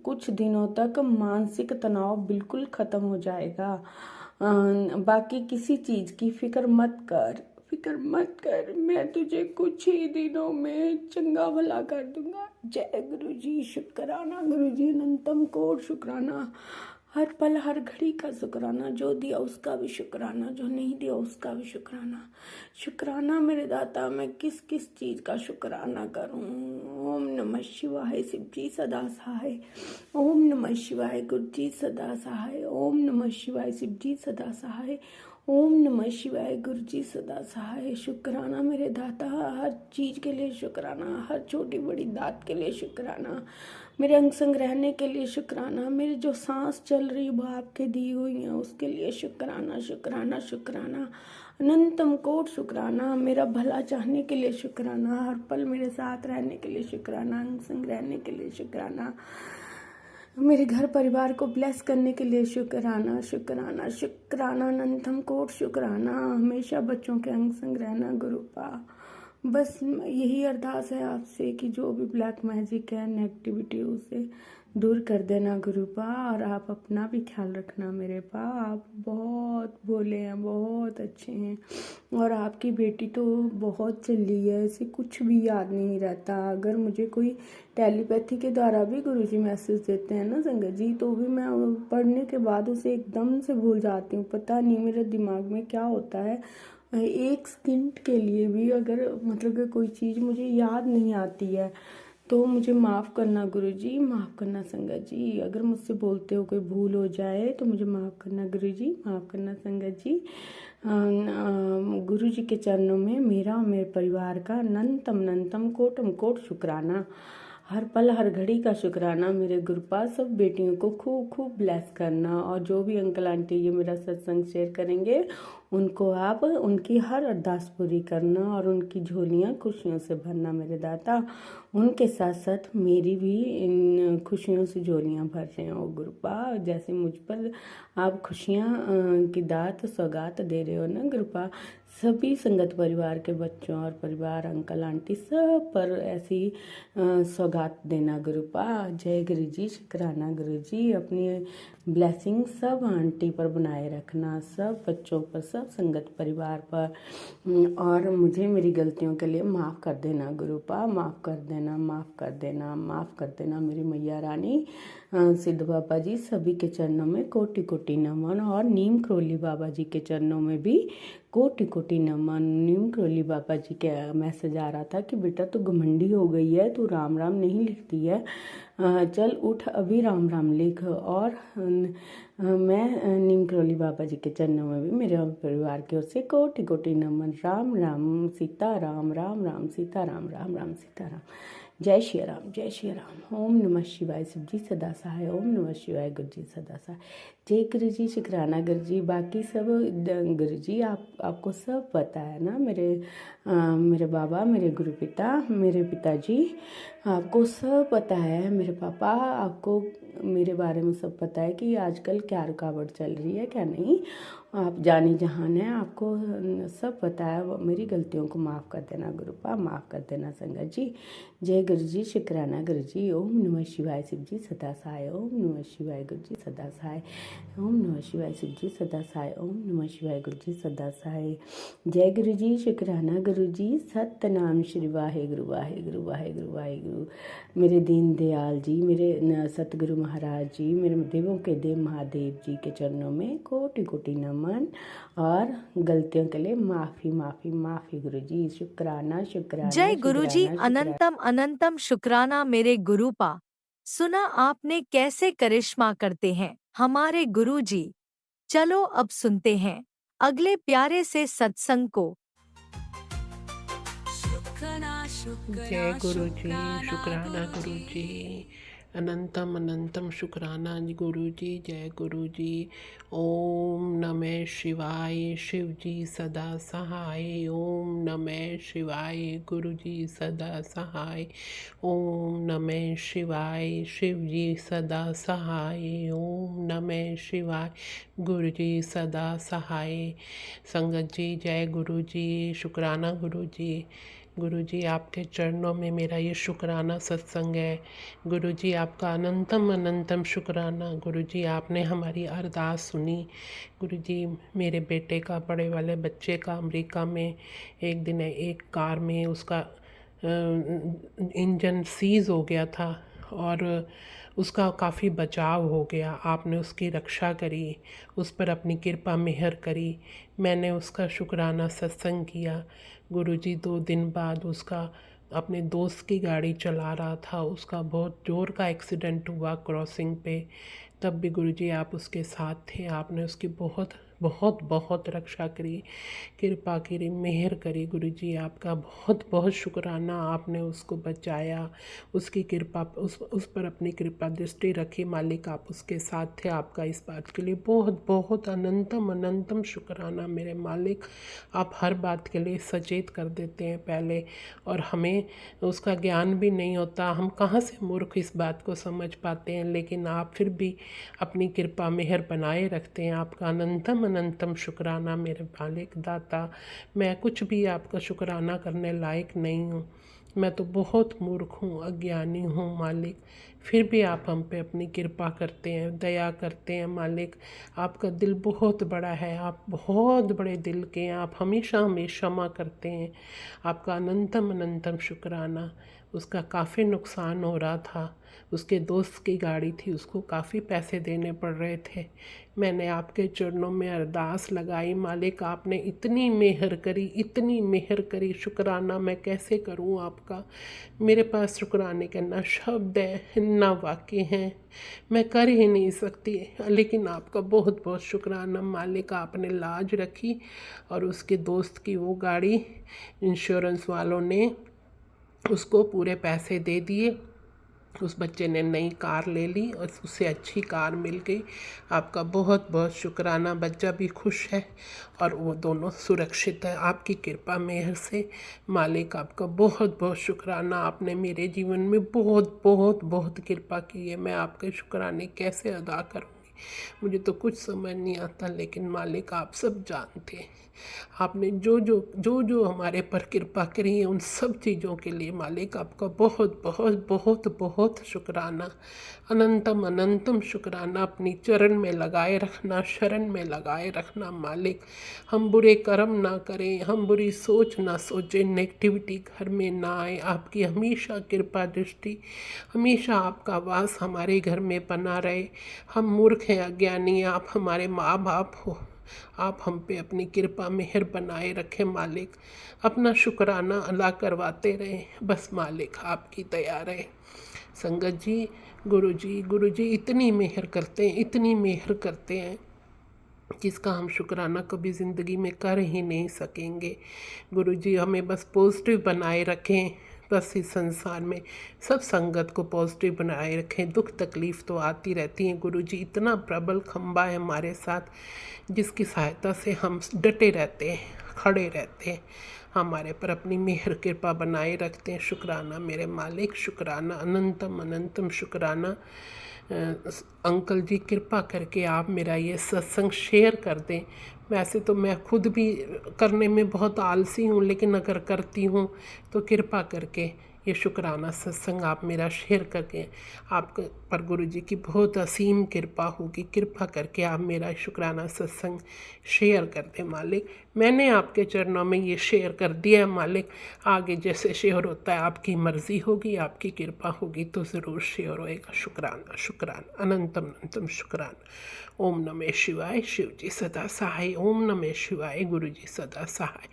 कुछ दिनों तक मानसिक तनाव बिल्कुल ख़त्म हो जाएगा। बाकी किसी चीज़ की फिक्र मत कर, मैं तुझे कुछ ही दिनों में चंगा भला कर दूंगा। जय गुरुजी, शुक्राना गुरुजी, अनंतम कोट शुक्राना, हर पल हर घड़ी का शुक्राना। जो दिया उसका भी शुक्राना, जो नहीं दिया उसका भी शुक्राना। शुक्राना मेरे दाता, मैं किस किस चीज़ का शुक्राना करूं। ओम नमः शिवाय शिव जी सदा सहाय, ओम नमः शिवाय गुरु जी सदा सहाय, ओम नमः शिवाय शिव जी सदा सहाय, ओम नमः शिवाय गुरु जी सदा सहाय। शुक्राना मेरे दाता, हर चीज़ के लिए शुक्राना, हर छोटी बड़ी दात के लिए शुक्राना, मेरे अंग संग रहने के लिए शुक्राना, मेरी जो सांस चल रही वो आपके दी हुई है उसके लिए शुक्राना, शुक्राना शुक्राना, अनंतम कोट शुक्राना। मेरा भला चाहने के लिए शुक्राना, हर पल मेरे साथ रहने के लिए शुक्राना, अंग संग रहने के लिए शुक्राना, मेरे घर परिवार को ब्लेस करने के लिए शुक्राना, शुक्राना शुक्राना, अनंतम कोट शुक्राना। हमेशा बच्चों के अंग संग रहना गुरुपा। बस यही अरदास है आपसे कि जो भी ब्लैक मैजिक है, नेगेटिविटी, उसे दूर कर देना गुरुपा। और आप अपना भी ख्याल रखना मेरे पा। आप बहुत भोले हैं, बहुत अच्छे हैं और आपकी बेटी तो बहुत चली है, इसे कुछ भी याद नहीं रहता। अगर मुझे कोई टेलीपैथी के द्वारा भी गुरुजी मैसेज देते हैं ना संगत जी, तो भी मैं पढ़ने के बाद उसे एकदम से भूल जाती हूँ। पता नहीं मेरे दिमाग में क्या होता है। एक सेकंड के लिए भी अगर मतलब कि कोई चीज़ मुझे याद नहीं आती है तो मुझे माफ़ करना गुरुजी, माफ़ करना संगत जी। अगर मुझसे बोलते हो कोई भूल हो जाए तो मुझे माफ़ करना गुरुजी, माफ़ करना संगत जी। गुरुजी के चरणों में मेरा और मेरे परिवार का अनंतम कोटम कोट शुक्राना, हर पल हर घड़ी का शुक्राना। मेरे गुरुपा सब बेटियों को खूब खूब ब्लेस करना। और जो भी अंकल आंटी ये मेरा सत्संग शेयर करेंगे उनको आप उनकी हर अरदास पूरी करना और उनकी झोलियाँ खुशियों से भरना मेरे दाता। उनके साथ साथ मेरी भी इन खुशियों से झोलियाँ भर जाएं और गुरुपा, जैसे मुझ पर आप खुशियाँ की दात सौगात दे रहे हो ना गुरुपा, सभी संगत परिवार के बच्चों और परिवार अंकल आंटी सब पर ऐसी सौगात देना गुरुपा। जय गुरु जी, शुक्राना गुरु जी। अपनी ब्लेसिंग सब आंटी पर बनाए रखना, सब बच्चों पर, सब संगत परिवार पर। और मुझे मेरी गलतियों के लिए माफ़ कर देना गुरुपा, माफ़ कर देना, माफ़ कर देना, माफ़ कर देना मेरी मैया रानी। सिद्ध बाबा जी सभी के चरणों में कोटि कोटि नमन और नीम करोली बाबा जी के चरणों में भी कोटि कोटि नमन। नीम करोली बाबा जी के मैसेज आ रहा था कि बेटा तू घमंडी हो गई है, तू राम राम नहीं लिखती है, चल उठ अभी राम राम लिख। और मैं नीम करोली बाबा जी के चरणों में भी मेरे परिवार की ओर से कोटि कोटि नमन। राम राम सीता राम, राम राम सीता राम, राम राम सीता राम। जय श्री राम, जय श्री राम। ओम नमः शिवाय। शिव जी सदा सहाय। ओम नमः शिवाय। गुरु जी सदा सहाय। जय गुरु जी, शुक्राना गुरु जी। बाकी सब गुरु जी आपको सब पता है ना, मेरे बाबा, मेरे गुरु पिता, मेरे पिताजी, आपको सब पता है। मेरे पापा, आपको मेरे बारे में सब पता है कि आजकल क्या रुकावट चल रही है क्या नहीं। आप जानी जहान है, आपको सब पता है। मेरी गलतियों को माफ़ कर देना गुरुपा, माफ़ कर देना संगत जी। जय गुरु जी, शुक्राना गुरु जी। ओम नमः शिवाय। शिव जी सदा सहाय। ओम नमः शिवाय। गुरु जी सदा सहाय। ओम नमः शिवाय। शिव जी सदा सहाय। ओम नमः शिवाय। गुरु जी सदा सहाय। जय गुरु जी, शुक्राना गुरु जी। सतनाम श्री वाहेगुरु, वाहेगुरु, वाहेगुरु, वाहेगुरु। मेरे दीन दयाल जी, मेरे सतगुरु महाराज जी, मेरे देवों के देव महादेव जी के चरणों में कोटि कोटि नमन और गलतियों के लिए माफ़ी माफ़ी माफ़ी गुरु जी। शुक्राना शुक्राना जय गुरु जी, शुक्राना शुक्राना। अनंतम अनंतम शुक्राना मेरे गुरुपा। सुना आपने कैसे करिश्मा करते हैं हमारे गुरु जी। चलो अब सुनते हैं अगले प्यारे से सत्संग को। जय गुरु जी, शुक्राना गुरु जी। अनंतम अनंतम शुक्राना गुरु जी। जय गुरु जी। ओम नमः शिवाय। शिव जी सदा सहाय। ओम नमः शिवाय। गुरु जी सदा सहाय। ओम नमः शिवाय। शिव जी सदा सहाय। ओम नमः शिवाय। गुरु जी सदा सहाय। संगत जी, जय गुरु जी, शुक्राना गुरु जी। गुरु जी, आपके चरणों में मेरा ये शुक्राना सत्संग है। गुरु जी, आपका अनंतम अनंतम शुक्राना। गुरु जी, आपने हमारी अरदास सुनी। गुरु जी, मेरे बेटे का, बड़े वाले बच्चे का अमेरिका में एक दिन एक कार में उसका इंजन सीज़ हो गया था और उसका काफ़ी बचाव हो गया। आपने उसकी रक्षा करी, उस पर अपनी कृपा मेहर करी। मैंने उसका शुक्राना सत्संग किया। गुरुजी 2 दिन बाद उसका अपने दोस्त की गाड़ी चला रहा था, उसका बहुत ज़ोर का एक्सीडेंट हुआ क्रॉसिंग पे। तब भी गुरुजी आप उसके साथ थे। आपने उसकी बहुत बहुत बहुत रक्षा करी, कृपा करी, मेहर करी। गुरुजी आपका बहुत बहुत शुक्राना। आपने उसको बचाया, उसकी कृपा उस पर अपनी कृपा दृष्टि रखी। मालिक आप उसके साथ थे। आपका इस बात के लिए बहुत बहुत अनंतम अनंतम शुक्राना मेरे मालिक। आप हर बात के लिए सचेत कर देते हैं पहले, और हमें उसका ज्ञान भी नहीं होता। हम कहाँ से मूर्ख इस बात को समझ पाते हैं, लेकिन आप फिर भी अपनी कृपा मेहर बनाए रखते हैं। आपका अनंतम अनंतम शुक्राना मेरे मालिक दाता। मैं कुछ भी आपका शुक्राना करने लायक नहीं हूँ, मैं तो बहुत मूर्ख हूँ, अज्ञानी हूँ मालिक। फिर भी आप हम पे अपनी कृपा करते हैं, दया करते हैं मालिक। आपका दिल बहुत बड़ा है, आप बहुत बड़े दिल के हैं। आप हमेशा हमेशा क्षमा करते हैं। आपका अनंतम अनंतम शुक्राना। उसका काफ़ी नुकसान हो रहा था, उसके दोस्त की गाड़ी थी, उसको काफ़ी पैसे देने पड़ रहे थे। मैंने आपके चरणों में अरदास लगाई। मालिक आपने इतनी मेहर करी, इतनी मेहर करी। शुक्राना मैं कैसे करूं आपका। मेरे पास शुक्राने के ना शब्द हैं ना वाक्य हैं, मैं कर ही नहीं सकती। लेकिन आपका बहुत बहुत शुक्राना मालिक। आपने लाज रखी और उसके दोस्त की वो गाड़ी इंश्योरेंस वालों ने उसको पूरे पैसे दे दिए। उस बच्चे ने नई कार ले ली और उससे अच्छी कार मिल गई। आपका बहुत बहुत शुक्राना। बच्चा भी खुश है और वो दोनों सुरक्षित है आपकी कृपा मेहर से। मालिक आपका बहुत बहुत शुक्राना। आपने मेरे जीवन में बहुत बहुत बहुत कृपा की है। मैं आपके शुक्राने कैसे अदा करूँगी, मुझे तो कुछ समझ नहीं आता। लेकिन मालिक आप सब जानते हैं। आपने जो हमारे पर कृपा करी है, उन सब चीज़ों के लिए मालिक आपका बहुत बहुत बहुत बहुत शुक्राना। अनंतम अनंतम शुक्राना। अपनी चरण में लगाए रखना, शरण में लगाए रखना मालिक। हम बुरे कर्म ना करें, हम बुरी सोच ना सोचें, नेगेटिविटी घर में ना आए। आपकी हमेशा कृपा दृष्टि, हमेशा आपका वास हमारे घर में बना रहे। हम मूर्ख हैं, अज्ञानी, आप हमारे माँ बाप हो। आप हम पे अपनी कृपा मेहर बनाए रखें मालिक। अपना शुक्राना अदा करवाते रहें, बस मालिक आपकी दया रहे। संगत जी, गुरु जी इतनी मेहर करते हैं, इतनी मेहर करते हैं जिसका हम शुक्राना कभी ज़िंदगी में कर ही नहीं सकेंगे। गुरुजी हमें बस पॉजिटिव बनाए रखें, बस इस संसार में सब संगत को पॉजिटिव बनाए रखें। दुख तकलीफ़ तो आती रहती हैं गुरुजी, इतना प्रबल खंबा है हमारे साथ जिसकी सहायता से हम डटे रहते हैं, खड़े रहते हैं, हमारे पर अपनी मेहर कृपा बनाए रखते हैं। शुक्राना मेरे मालिक, शुक्राना, अनंतम अनंतम शुक्राना। अंकल जी कृपा करके आप मेरा ये सत्संग शेयर कर दें। वैसे तो मैं खुद भी करने में बहुत आलसी हूँ, लेकिन अगर करती हूँ तो कृपा करके ये शुक्राना सत्संग आप मेरा शेयर करके, आप पर गुरु जी की बहुत असीम कृपा होगी। कृपा करके आप मेरा शुक्राना सत्संग शेयर कर दें मालिक। मैंने आपके चरणों में ये शेयर कर दिया है मालिक, आगे जैसे शेयर होता है आपकी मर्ज़ी होगी, आपकी कृपा होगी तो ज़रूर शेयर होएगा। शुक्राना शुक्राना, अनंतम अनंतम शुक्राना। ओम नमः शिवाय, शिव जी सदा सहाय। ओम नमः शिवाय, गुरु जी सदा सहाय।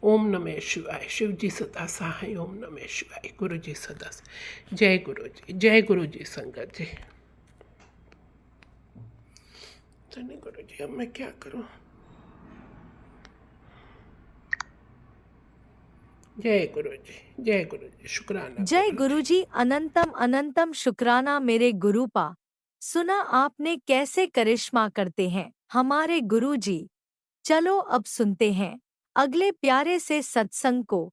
ओम नमः शिवाय, शिव जी सदा सहाय। ओम नमः शिवाय, गुरु जी सदा सहाय। जय गुरु जी, जय गुरु जी संगत जी। चलिए गुरु जी, अब मैं क्या करूं। जय गुरु जी, जय गुरु जी, शुक्राना जय गुरु जी। गुरुजी, अनंतम अनंतम शुक्राना मेरे गुरुपा। सुना आपने कैसे करिश्मा करते हैं हमारे गुरुजी। चलो अब सुनते हैं अगले प्यारे से सत्संग को।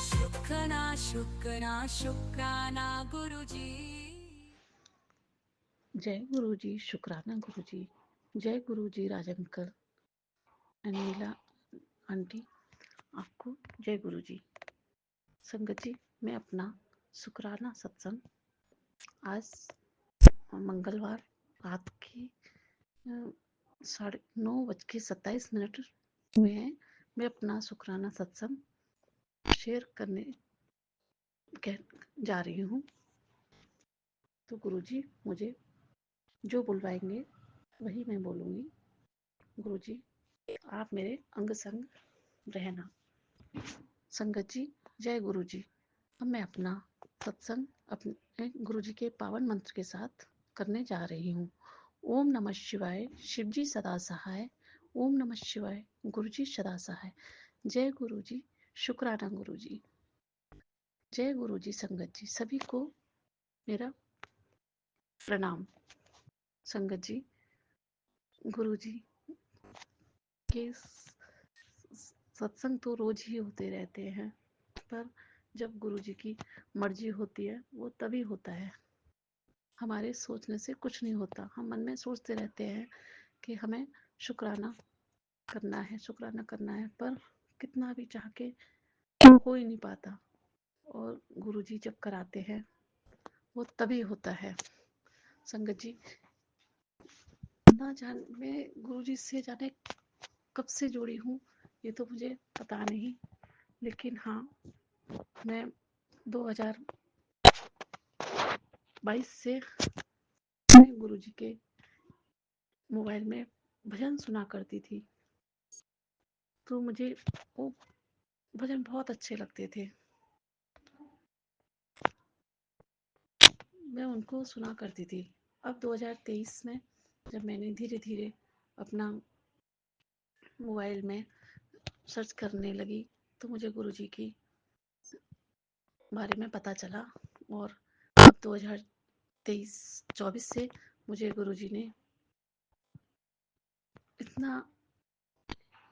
शुक्राना शुक्राना शुक्राना गुरुजी। जय गुरु जी, शुक्राना गुरु जी। जय गुरु जी, राज अंकल एंड नीला आंटी, आपको जय गुरु जी। संगत जी, मैं अपना शुक्राना सत्संग आज मंगलवार रात की 9:27 हुए हैं। मैं अपना शुक्राना सत्संग शेयर करने जा रही हूँ। तो गुरु जी मुझे जो बुलवाएंगे वही मैं बोलूँगी। गुरु जी आप मेरे अंग संग रहना। संगत जी, जय गुरु जी। अब मैं अपना सत्संग अपने गुरु जी के पावन मंत्र के साथ करने जा रही हूँ। ओम नमः शिवाय, शिव जी सदा सहाय। ओम नमः शिवाय, गुरु जी सदा सहाय। जय गुरु जी, शुक्राना गुरु जी। जय गुरु जी। संगत जी सभी को मेरा प्रणाम। संगत जी, गुरु जी के सत्संग तो रोज ही होते रहते हैं, पर जब गुरु जी की मर्जी होती है वो तभी होता है। हमारे सोचने से कुछ नहीं होता। हम मन में सोचते रहते हैं कि हमें शुक्राना करना है, शुक्राना करना है, पर कितना भी चाह के हो ही नहीं पाता। और गुरु जी जब कराते हैं वो तभी होता है। संगत जी, ना जान मैं गुरु जी से जाने कब से जुड़ी हूँ ये तो मुझे पता नहीं, लेकिन हाँ, मैं 2022 से मैं गुरु जी के मोबाइल में भजन सुना करती थी, तो मुझे वो भजन बहुत अच्छे लगते थे। मैं उनको सुना करती थी। अब 2023 में जब मैंने धीरे धीरे अपना मोबाइल में सर्च करने लगी तो मुझे गुरु जी की बारे में पता चला। और अब 2023-24 से मुझे गुरु जी ने इतना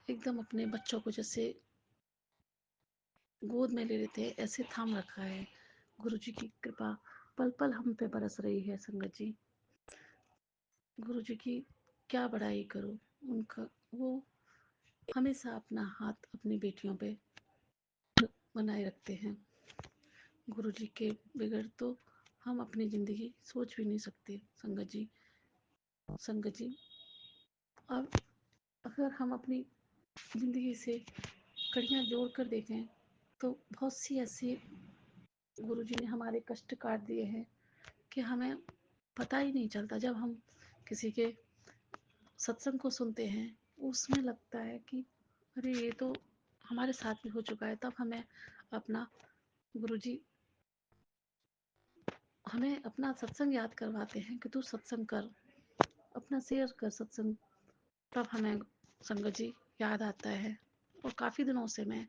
एकदम अपने बच्चों को जैसे गोद में ले लेते हैं ऐसे थाम रखा है। गुरु जी की कृपा पल पल हम पे बरस रही है। संगत जी, गुरु जी की क्या बड़ाई करूं। उनका वो हमेशा अपना हाथ अपनी बेटियों पे बनाए रखते हैं। गुरु जी के बगैर तो हम अपनी जिंदगी सोच भी नहीं सकते। संगत जी, संगत जी, अब अगर हम अपनी जिंदगी से कड़ियाँ जोड़ कर देखें तो बहुत सी ऐसी गुरु जी ने हमारे कष्ट काट दिए हैं कि हमें पता ही नहीं चलता। जब हम किसी के सत्संग को सुनते हैं उसमें लगता है कि अरे ये तो हमारे साथ भी हो चुका है। तब हमें अपना गुरुजी हमें अपना सत्संग याद करवाते हैं कि तू सत्संग कर, अपना शेयर कर सत्संग। तब हमें संगत जी याद आता है। और काफ़ी दिनों से मैं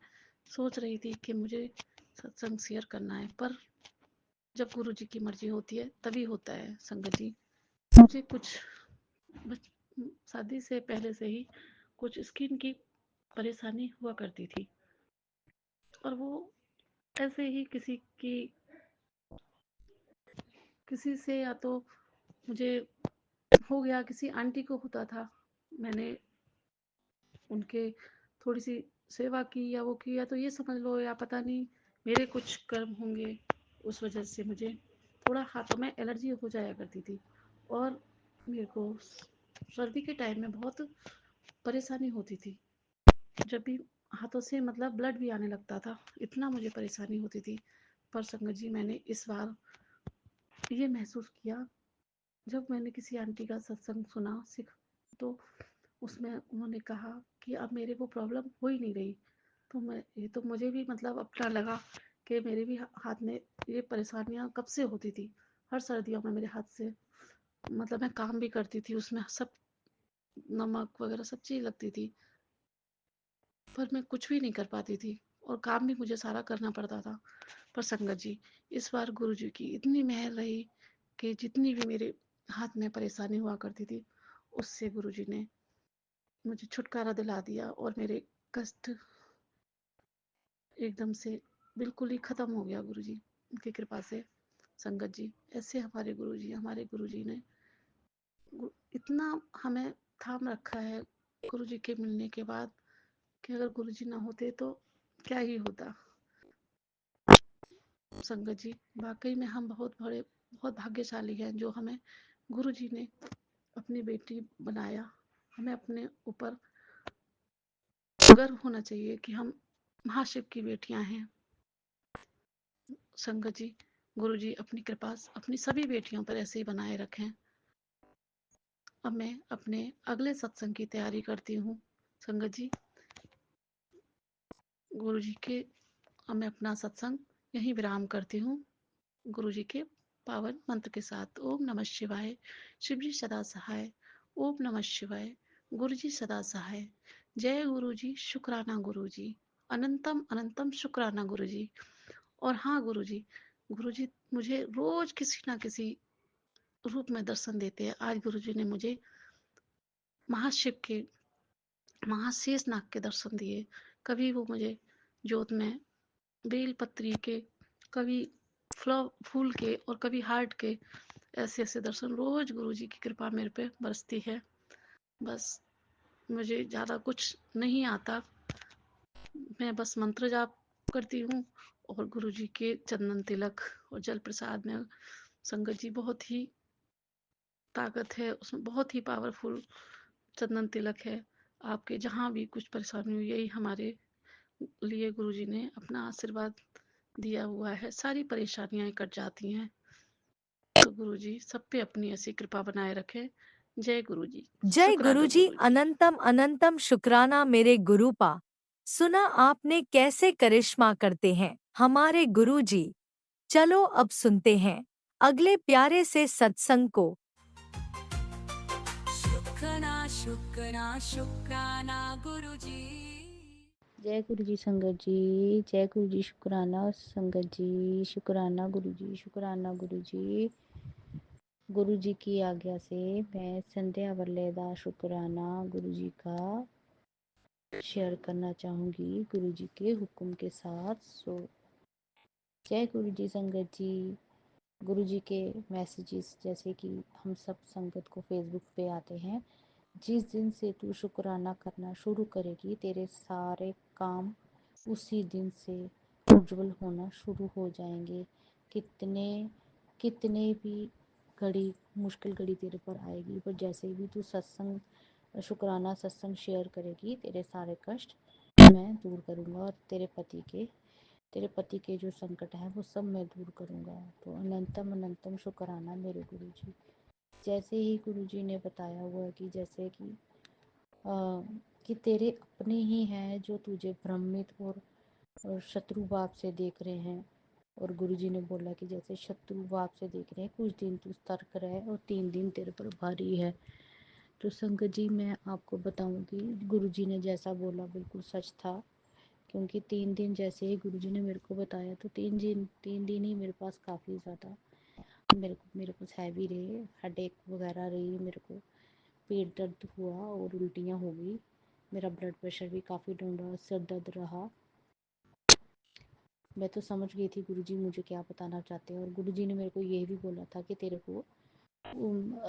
सोच रही थी कि मुझे सत्संग शेयर करना है, पर जब गुरु जी की मर्जी होती है तभी होता है संगत जी। मुझे कुछ शादी से पहले से ही कुछ स्किन की परेशानी हुआ करती थी, और वो ऐसे ही किसी से या तो मुझे हो गया, किसी आंटी को होता था, मैंने उनके थोड़ी सी सेवा की या वो किया, तो ये समझ लो, या पता नहीं मेरे कुछ कर्म होंगे, उस वजह से मुझे थोड़ा हाथों में एलर्जी हो जाया करती थी। और मेरे को सर्दी के टाइम में बहुत परेशानी होती थी, जब भी हाथों से मतलब ब्लड भी आने लगता था, इतना मुझे परेशानी होती थी। पर संगत जी मैंने इस बार ये महसूस किया, जब मैंने किसी आंटी का सत्संग सुना तो उसमें उन्होंने कहा कि अब मेरे को प्रॉब्लम हो ही नहीं रही। तो मैं ये तो मुझे भी मतलब अपना लगा कि मेरे भी हाथ में ये परेशानियां कब से होती थी। हर सर्दियों में मेरे हाथ से मतलब मैं काम भी करती थी, उसमें सब नमक वगैरह सब चीज़ लगती थी, पर मैं कुछ भी नहीं कर पाती थी और काम भी मुझे सारा करना पड़ता था। पर संगत जी इस बार गुरु जी की इतनी मेहर रही कि जितनी भी मेरे हाथ में परेशानी हुआ करती थी, उससे गुरु जी ने मुझे छुटकारा दिला दिया और मेरे कष्ट एकदम से बिल्कुल ही खत्म हो गया गुरु जी की कृपा से। संगत जी ऐसे हमारे गुरु जी ने इतना हमें थाम रखा है गुरु जी के मिलने के बाद, कि अगर गुरु जी ना होते तो क्या ही होता। संगत जी वाकई में हम बहुत भाग्यशाली हैं जो हमें गुरु जी ने अपनी बेटी बनाया। हमें अपने ऊपर गर्व होना चाहिए कि हम महाशिव की बेटियां हैं। संगत जी गुरु जी अपनी कृपा अपनी सभी बेटियों पर ऐसे ही बनाए रखें। अब मैं अपने अगले सत्संग की तैयारी करती हूँ। संगत जी गुरु जी के अब मैं अपना सत्संग यहीं विराम करती हूँ, गुरु जी के पावन मंत्र के साथ। ओम नमः शिवाय। शिव जी सदा सहाय। ओम नमः शिवाय। गुरु जी सदा सहाय। जय गुरु जी, शुक्राना गुरु जी, अनंतम अनंतम शुक्राना गुरु जी। और हाँ गुरु जी मुझे रोज किसी ना किसी रूप में दर्शन देते हैं। आज गुरु जी ने मुझे महाशिव के महाशेष नाग के दर्शन दिए। कभी वो मुझे जोत में बेल पत्री के, कभी फूल के और कभी हार्ट के, ऐसे ऐसे दर्शन रोज गुरु जी की कृपा मेरे पे बरसती है। बस मुझे ज़्यादा कुछ नहीं आता, मैं बस मंत्र जाप करती हूँ और गुरु जी के चंदन तिलक और जल प्रसाद में संगत जी बहुत ही ताकत है उसमें, बहुत ही पावरफुल चंदन तिलक है। आपके जहाँ भी कुछ परेशानी हुई, यही हमारे लिए गुरु जी ने अपना आशीर्वाद दिया हुआ है, सारी परेशानियां कट जाती हैं। तो गुरु जी सब पे अपनी ऐसी कृपा बनाए रखें। जय गुरु जी। जय शुक्राना गुरुजी, गुरु जी। अनंतम अनंतम शुक्राना मेरे गुरुपा। सुना आपने कैसे करिश्मा करते हैं हमारे गुरुजी। चलो अब सुनते हैं अगले प्यारे से सत्संग को। शुक्राना शुक्राना शुक्राना गुरुजी। जय गुरु जी संगत जी, जय गुरु जी, शुक्राना संगत जी, शुक्राना गुरु जी, शुक्राना गुरु जी। गुरु जी की आज्ञा से मैं संध्या वरलेदा शुक्राना गुरु जी का शेयर करना चाहूँगी गुरु जी के हुक्म के साथ। जय गुरु जी संगत जी। गुरु जी के मैसेजेस जैसे कि हम सब संगत को फेसबुक पे आते हैं, जिस दिन से तू शुक्राना करना शुरू करेगी तेरे सारे काम उसी दिन से उज्जवल होना शुरू हो जाएंगे। कितने कितने भी घड़ी मुश्किल घड़ी तेरे पर आएगी, पर जैसे भी तू सत्संग शुक्राना सत्संग शेयर करेगी तेरे सारे कष्ट मैं दूर करूँगा और तेरे पति के जो संकट है वो सब मैं दूर करूँगा। तो अनंतम अनंतम शुक्राना मेरे गुरु जी। जैसे ही गुरुजी ने बताया हुआ है कि जैसे कि तेरे अपने ही हैं जो तुझे भ्रमित और शत्रु भाव से देख रहे हैं। और गुरुजी ने बोला कि जैसे शत्रु भाव से देख रहे हैं, कुछ दिन तू सतर्क रहे और 3 दिन तेरे पर भारी है। तो संगत जी, मैं आपको बताऊंगी, गुरुजी ने जैसा बोला बिल्कुल सच था। क्योंकि 3 दिन जैसे ही गुरुजी ने मेरे को बताया, तो 3 दिन ही मेरे पास काफ़ी ज़्यादा मेरे पास हैवी रहे, हेडेक वगैरह रही, मेरे को पेट दर्द हुआ और उल्टियाँ हो गई। मेरा ब्लड प्रेशर भी काफ़ी डाउन रहा, सिर दर्द रहा। मैं तो समझ गई थी गुरुजी मुझे क्या बताना चाहते हैं। और गुरुजी ने मेरे को ये भी बोला था कि तेरे को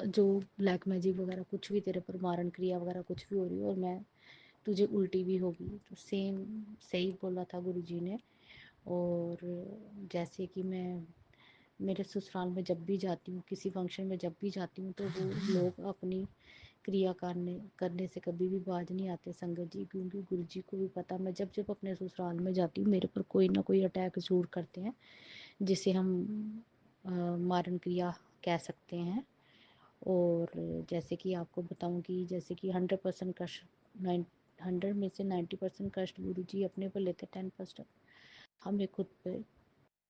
जो ब्लैक मैजिक वगैरह कुछ भी तेरे पर मारण क्रिया वगैरह कुछ भी हो रही हो, और मैं तुझे उल्टी भी होगी। तो सेम सही बोला था गुरुजी ने। और जैसे कि मैं मेरे ससुराल में जब भी जाती हूँ, किसी फंक्शन में जब भी जाती हूँ, तो वो लोग अपनी क्रिया करने से कभी भी बाज नहीं आते संगत जी। क्योंकि गुरुजी को भी पता, मैं जब जब अपने ससुराल में जाती हूँ, मेरे पर कोई ना कोई अटैक ज़रूर करते हैं, जिसे हम मारण क्रिया कह सकते हैं। और जैसे कि आपको बताऊं कि जैसे कि 100% कष्ट 100 में से 90% कष्ट गुरुजी अपने पर लेते, 10% हमें खुद पे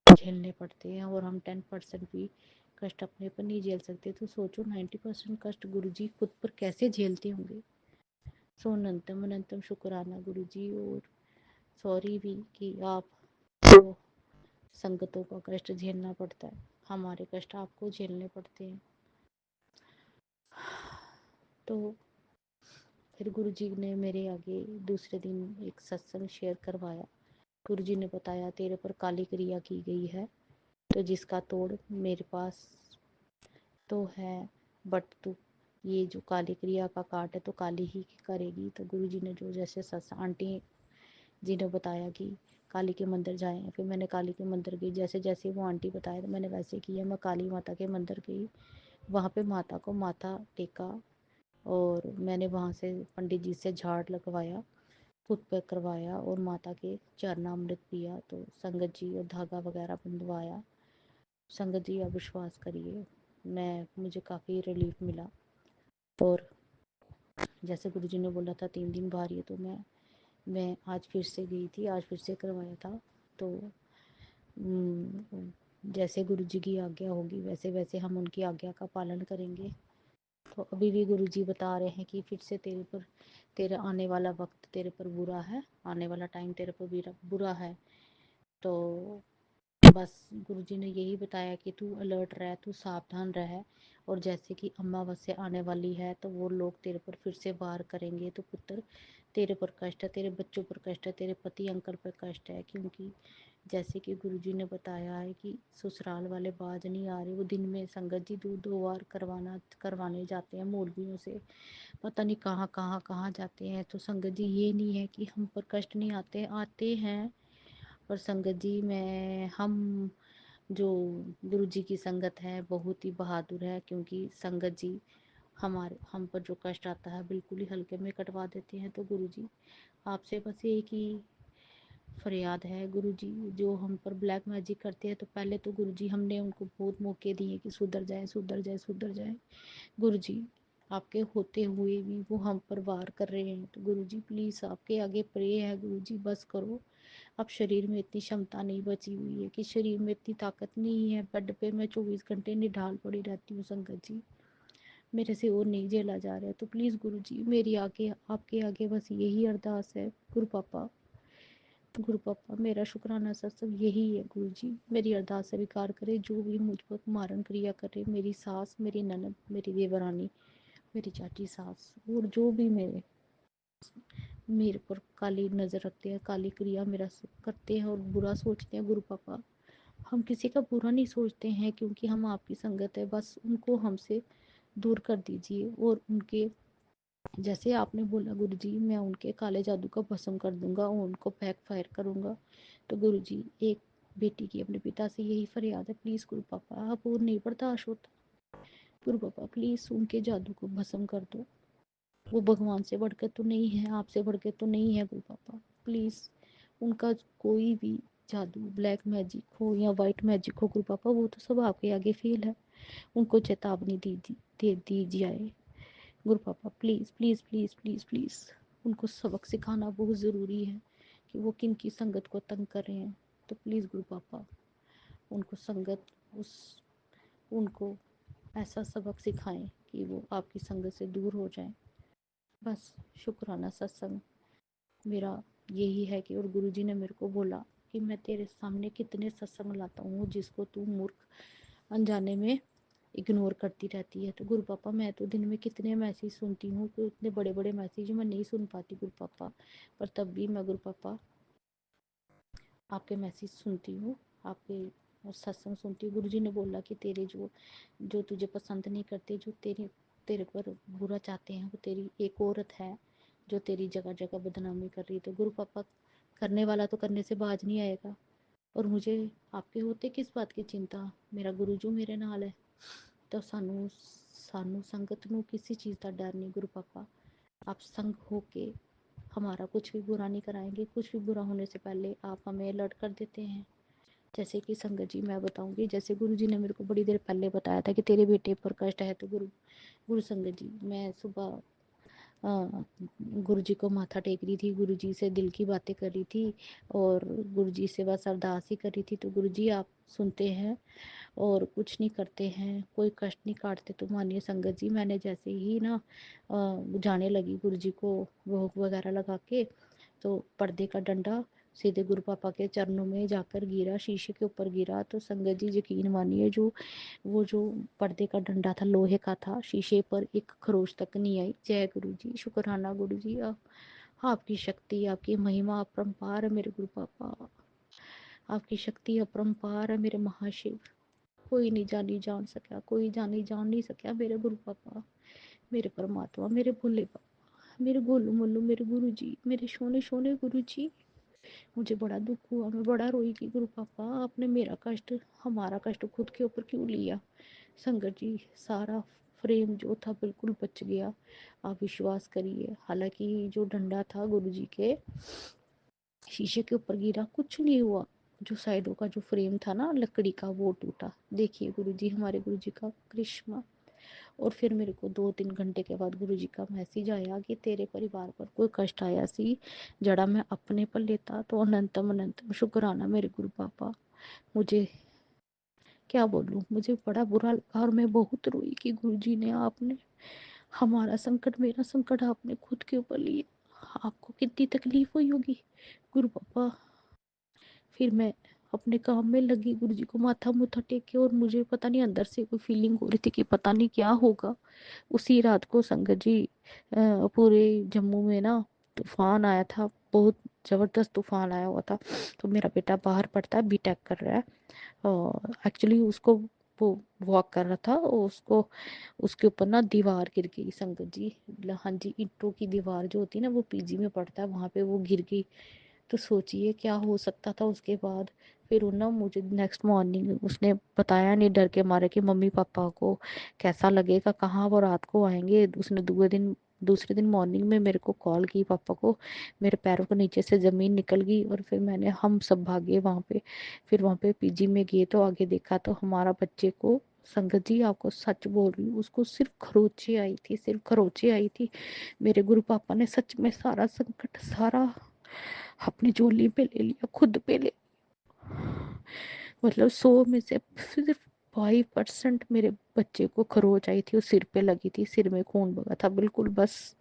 झेलने पड़ते हैं। और हम 10% भी कष्ट अपने पर नहीं झेल सकते, तो सोचो 90% कष्ट गुरुजी खुद पर कैसे झेलते होंगे। सो अनंतम अनंतम शुक्राना गुरुजी। और सॉरी भी कि आप तो संगतों का कष्ट झेलना पड़ता है, हमारे कष्ट आपको झेलने पड़ते हैं। तो फिर गुरुजी ने मेरे आगे दूसरे दिन एक सत्संग शेयर करवाया। गुरुजी ने बताया तेरे पर काली क्रिया की गई है, तो जिसका तोड़ मेरे पास तो है, बट तू ये जो काली क्रिया का काट है तो काली ही करेगी। तो गुरुजी ने जो जैसे आंटी जी ने बताया कि काली के मंदिर जाएं, फिर मैंने काली के मंदिर गई। जैसे जैसे वो आंटी बताया तो मैंने वैसे किया। मैं काली माता के मंदिर गई, वहाँ पे माता को माथा टेका, और मैंने वहाँ से पंडित जी से झाड़ लगवाया, खुद पे करवाया, और माता के चरणामृत पिया। तो संगत जी और धागा वगैरह बंधवाया। संगत जी आप विश्वास करिए, मुझे काफ़ी रिलीफ मिला। और जैसे गुरुजी ने बोला था 3 दिन भारी है, तो मैं आज फिर से गई थी, आज फिर से करवाया था। तो जैसे गुरुजी की आज्ञा होगी वैसे वैसे हम उनकी आज्ञा का पालन करेंगे। तो अभी भी गुरुजी बता रहे हैं कि फिर से तेरा आने वाला वक्त तेरे पर बुरा है, आने वाला टाइम तेरे पर बुरा है। तो बस गुरुजी ने यही बताया कि तू अलर्ट रह, तू सावधान रह। और जैसे कि अमावस्या आने वाली है, तो वो लोग तेरे पर फिर से वार करेंगे। तो पुत्र तेरे पर कष्ट है, तेरे बच्चों पर कष्ट है, तेरे पति अंकल पर कष्ट है। क्योंकि जैसे कि गुरुजी ने बताया है कि ससुराल वाले बाज नहीं आ रहे, वो दिन में संगत जी 2-2 बार करवाने जाते हैं मौलवियों से, पता नहीं कहाँ जाते हैं। तो संगत जी ये नहीं है कि हम पर कष्ट नहीं आते हैं। और संगत जी हम जो गुरुजी की संगत है बहुत ही बहादुर है। क्योंकि संगत जी हम पर जो कष्ट आता है बिल्कुल ही हल्के में कटवा देते हैं। तो गुरुजी आपसे बस एक ही फरियाद है, गुरुजी जो हम पर ब्लैक मैजिक करते हैं, तो पहले तो गुरुजी हमने उनको बहुत मौके दिए कि सुधर जाए सुधर जाए सुधर जाए। गुरुजी आपके होते हुए भी वो हम पर वार कर रहे हैं। तो गुरुजी प्लीज़ आपके आगे प्रे है, गुरुजी बस करो। अब शरीर में इतनी क्षमता नहीं बची हुई है, कि शरीर में इतनी ताकत नहीं है। बेड पे मैं 24 घंटे निढाल पड़ी रहती हूँ संगत जी, मेरे से और नहीं झेला जा रहा है। तो प्लीज़ गुरुजी मेरी आगे आपके आगे बस यही अरदास है। गुरु पापा मेरा शुक्राना सत्संग यही है। गुरुजी मेरी अरदास स्वीकार करे, जो भी मुझ पर मारण क्रिया करे, मेरी सास, मेरी ननद, मेरी देवरानी, मेरी चाची सास, और जो भी मेरे पर काली नज़र रखते हैं, काली क्रिया मेरा करते हैं और बुरा सोचते हैं। गुरु पापा हम किसी का बुरा नहीं सोचते हैं, क्योंकि हम आपकी संगत है। बस उनको हमसे दूर कर दीजिए। और उनके जैसे आपने बोला गुरुजी, मैं उनके काले जादू का भस्म कर दूंगा और उनको बैक फायर करूंगा। तो गुरुजी एक बेटी की अपने पिता से यही फरियाद है, प्लीज़ गुरु पापा आप और नहीं बर्दाश्त होता। गुरु पापा प्लीज़ उनके जादू को भस्म कर दो। वो भगवान से बढ़कर तो नहीं है, आपसे बढ़कर तो नहीं है गुरु पापा। प्लीज़ उनका कोई भी जादू, ब्लैक मैजिक हो या वाइट मैजिक हो गुरु पापा, वो तो सब आपके आगे फेल है। उनको चेतावनी दे दी जाए। गुरु पापा please please please please please उनको सबक सिखाना बहुत ज़रूरी है कि वो किन की संगत को तंग कर रहे हैं। तो प्लीज़ गुरु पापा उनको संगत उनको ऐसा सबक सिखाएं कि वो आपकी संगत से दूर हो जाएं। बस शुक्राना सत्संग मेरा यही है कि, और गुरुजी ने मेरे को बोला कि मैं तेरे सामने कितने सत्संग लाता हूँ जिसको तू मूर्ख अनजाने में इग्नोर करती रहती है। तो गुरु पापा मैं तो दिन में कितने मैसेज सुनती हूँ कि इतने बड़े बड़े मैसेज मैं नहीं सुन पाती गुरु पापा, पर तब भी मैं गुरु पापा आपके मैसेज सुनती हूँ, आपके सत्संग सुनती हूँ। गुरुजी ने बोला कि तेरे जो तुझे पसंद नहीं करते, जो तेरे पर बुरा चाहते हैं, वो तेरी एक औरत है जो तेरी जगह जगह बदनामी कर रही है। तो गुरु पापा करने वाला तो करने से बाज नहीं आएगा, और मुझे आपके होते किस बात की चिंता, मेरा गुरुजी मेरे नाल है। तो सानू संगत नू किसी चीज़ का डर नहीं गुरु पापा, आप संग हो के हमारा कुछ भी बुरा नहीं कराएंगे। कुछ भी बुरा होने से पहले आप हमें अलर्ट कर देते हैं। जैसे कि संगत जी मैं बताऊंगी, जैसे गुरु जी ने मेरे को बड़ी देर पहले बताया था कि तेरे बेटे पर कष्ट है, तो गुरु संगत जी मैं सुबह गुरु जी को माथा टेक रही थी, गुरु जी से दिल की बातें कर रही थी और गुरु जी से बस अरदास ही कर रही थी। तो गुरु जी आप सुनते हैं और कुछ नहीं करते हैं, कोई कष्ट नहीं काटते। तो मानिए संगत जी मैंने जैसे ही ना जाने लगी गुरु जी को भोग वगैरह लगा के, तो पर्दे का डंडा सीधे गुरु पापा के चरणों में जाकर गिरा, शीशे के ऊपर गिरा। तो संगत जी यकीन मानिए वो जो पर्दे का डंडा था लोहे का था, शीशे पर एक खरोच तक नहीं आई। जय गुरु जी, शुक्राना गुरु जी, आपकी शक्ति आपकी महिमा अपरंपार है मेरे गुरु पापा, आपकी शक्ति अपरंपार है मेरे महाशिव। कोई नहीं जान सका, कोई जान नहीं सका मेरे गुरु पापा, मेरे परमात्मा, मेरे भोले पापा, मेरे गोलू मोलू, मेरे गुरु जी, मेरे सोने सोने गुरु जी। मुझे बड़ा दुख हुआ, मैं बड़ा रोई कि गुरु पापा आपने हमारा कष्ट खुद के ऊपर क्यों लिया। संगत जी सारा फ्रेम जो था बिल्कुल बच गया, आप विश्वास करिए। हालांकि जो डंडा था गुरु जी के शीशे के ऊपर गिरा, कुछ नहीं हुआ। जो साइडों का जो फ्रेम था ना लकड़ी का, वो टूटा। देखिए गुरुजी, हमारे गुरुजी का करिश्मा। और फिर मेरे को 2-3 घंटे के बाद गुरुजी का मैसेज आया कि तेरे परिवार पर कोई कष्ट आया सी, जड़ा मैं अपने पर लेता तो अनंतम अनंतम शुक्राना मेरे गुरु पापा। मुझे क्या बोलूं, मुझे बड़ा बुरा लगा और मैं बहुत रोई कि गुरुजी ने आपने हमारा संकट, मेरा संकट आपने खुद के ऊपर लिया। आपको कितनी तकलीफ हुई होगी गुरु पापा। फिर मैं अपने काम में लगी, गुरुजी को माथा मुथा टेके, और मुझे पता नहीं अंदर से कोई फीलिंग हो रही थी कि पता नहीं क्या होगा। उसी रात को संगत जी पूरे जम्मू में ना तूफान आया था, बहुत ज़बरदस्त तूफान आया हुआ था। तो मेरा बेटा बाहर पढ़ता है, बीटेक कर रहा है, और एक्चुअली उसको वो वॉक कर रहा था और उसके ऊपर ना दीवार गिर गई संगत जी। हाँ जी, ईंटों की दीवार जो होती है ना, वो पीजी में पड़ता है, वहाँ पे वो गिर गई। तो सोचिए क्या हो सकता था उसके बाद। फिर ना मुझे नेक्स्ट मॉर्निंग उसने बताया नहीं, डर के मारे कि मम्मी पापा को कैसा लगेगा, कहाँ वो रात को आएंगे। उसने दूसरे दिन मॉर्निंग में मेरे को कॉल की पापा को, मेरे पैरों के नीचे से ज़मीन निकल गई। और फिर हम सब भागे वहाँ पे। फिर वहाँ पे पीजी में गए तो आगे देखा तो हमारा बच्चे को, संगत जी आपको सच बोल रही हूँ, उसको सिर्फ खरोचे आई थी, सिर्फ खरोचे आई थी। मेरे गुरु पापा ने सच में सारा संकट सारा अपनी झोली पे ले लिया, खुद पे ले। मतलब 100 में से सिर्फ 5% मेरे बच्चे को खरोच आई थी, वो सिर पे लगी थी, सिर में खून बगा था बिल्कुल बस।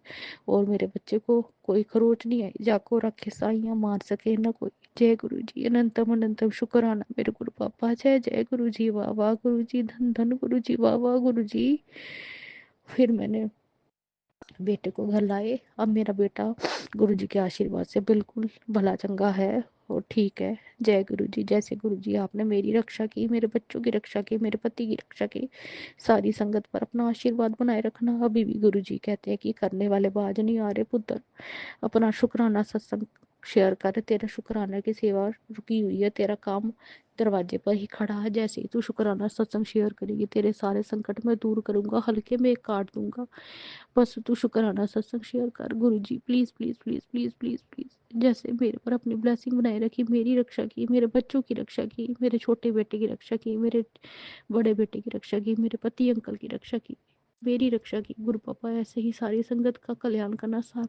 और मेरे बच्चे को कोई खरोच नहीं आई, जाको रखे साइयां मार सके ना कोई। जय गुरु जी, अनंतम अनंतम शुक्राना मेरे गुरु पापा। जय जय गुरु जी, वाह वाह गुरु जी, धन धन गुरु जी, वाह वाह गुरु जी। फिर मैंने बेटे को घर लाए। अब मेरा बेटा गुरु जी के आशीर्वाद से बिल्कुल भला चंगा है और ठीक है। जय गुरु जी, जैसे गुरु जी आपने मेरी रक्षा की, मेरे बच्चों की रक्षा की, मेरे पति की रक्षा की, सारी संगत पर अपना आशीर्वाद बनाए रखना। अभी भी गुरु जी कहते हैं कि करने वाले बाज नहीं आ रहे पुत्र, अपना शुक्राना सत्संग शेयर कर। तेरा शुक्राना की सेवा रुकी हुई है, तेरा काम दरवाजे पर ही खड़ा है। जैसे ही तू शुक्राना सत्संग शेयर करेगी, तेरे सारे संकट मैं दूर करूंगा, हल्के में काट दूंगा। बस तू शुक्राना सत्संग शेयर कर। Guru ji please please please please please please, जैसे मेरे पर अपनी ब्लेसिंग बनाए रखी, मेरी रक्षा की, मेरे बच्चों की रक्षा की, मेरे छोटे बेटे की रक्षा की, मेरे बड़े बेटे की रक्षा की, मेरे पति अंकल की रक्षा की, मेरी रक्षा की। गुरु पापा ऐसे ही सारी संगत का कल्याण करना, साथ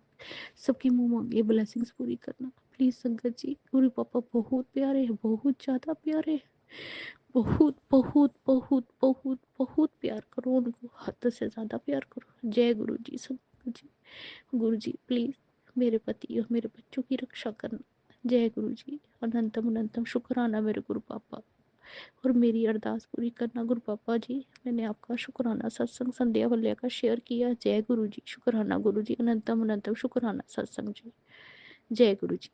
सबकी मुंह मांगे ब्लेसिंग्स पूरी करना। प्लीज संगत जी, गुरु पापा बहुत प्यारे हैं, बहुत ज्यादा प्यारे हैं। बहुत बहुत बहुत बहुत बहुत प्यार करो उनको, हद से ज्यादा प्यार करो। जय गुरु जी। संगत जी, गुरु जी प्लीज मेरे पति और मेरे बच्चों की रक्षा करना। जय गुरु जी। अनंतम अनंतम शुक्राना मेरे गुरु पापा, और मेरी अरदास पूरी करना गुरु पापा जी। मैंने आपका शुक्राना सत्संग संध्या वल्ल्या का शेयर किया। जय गुरु जी। शुक्राना गुरु जी। अनंतम अनंतम शुक्राना सत्संग जी। जय गुरु जी।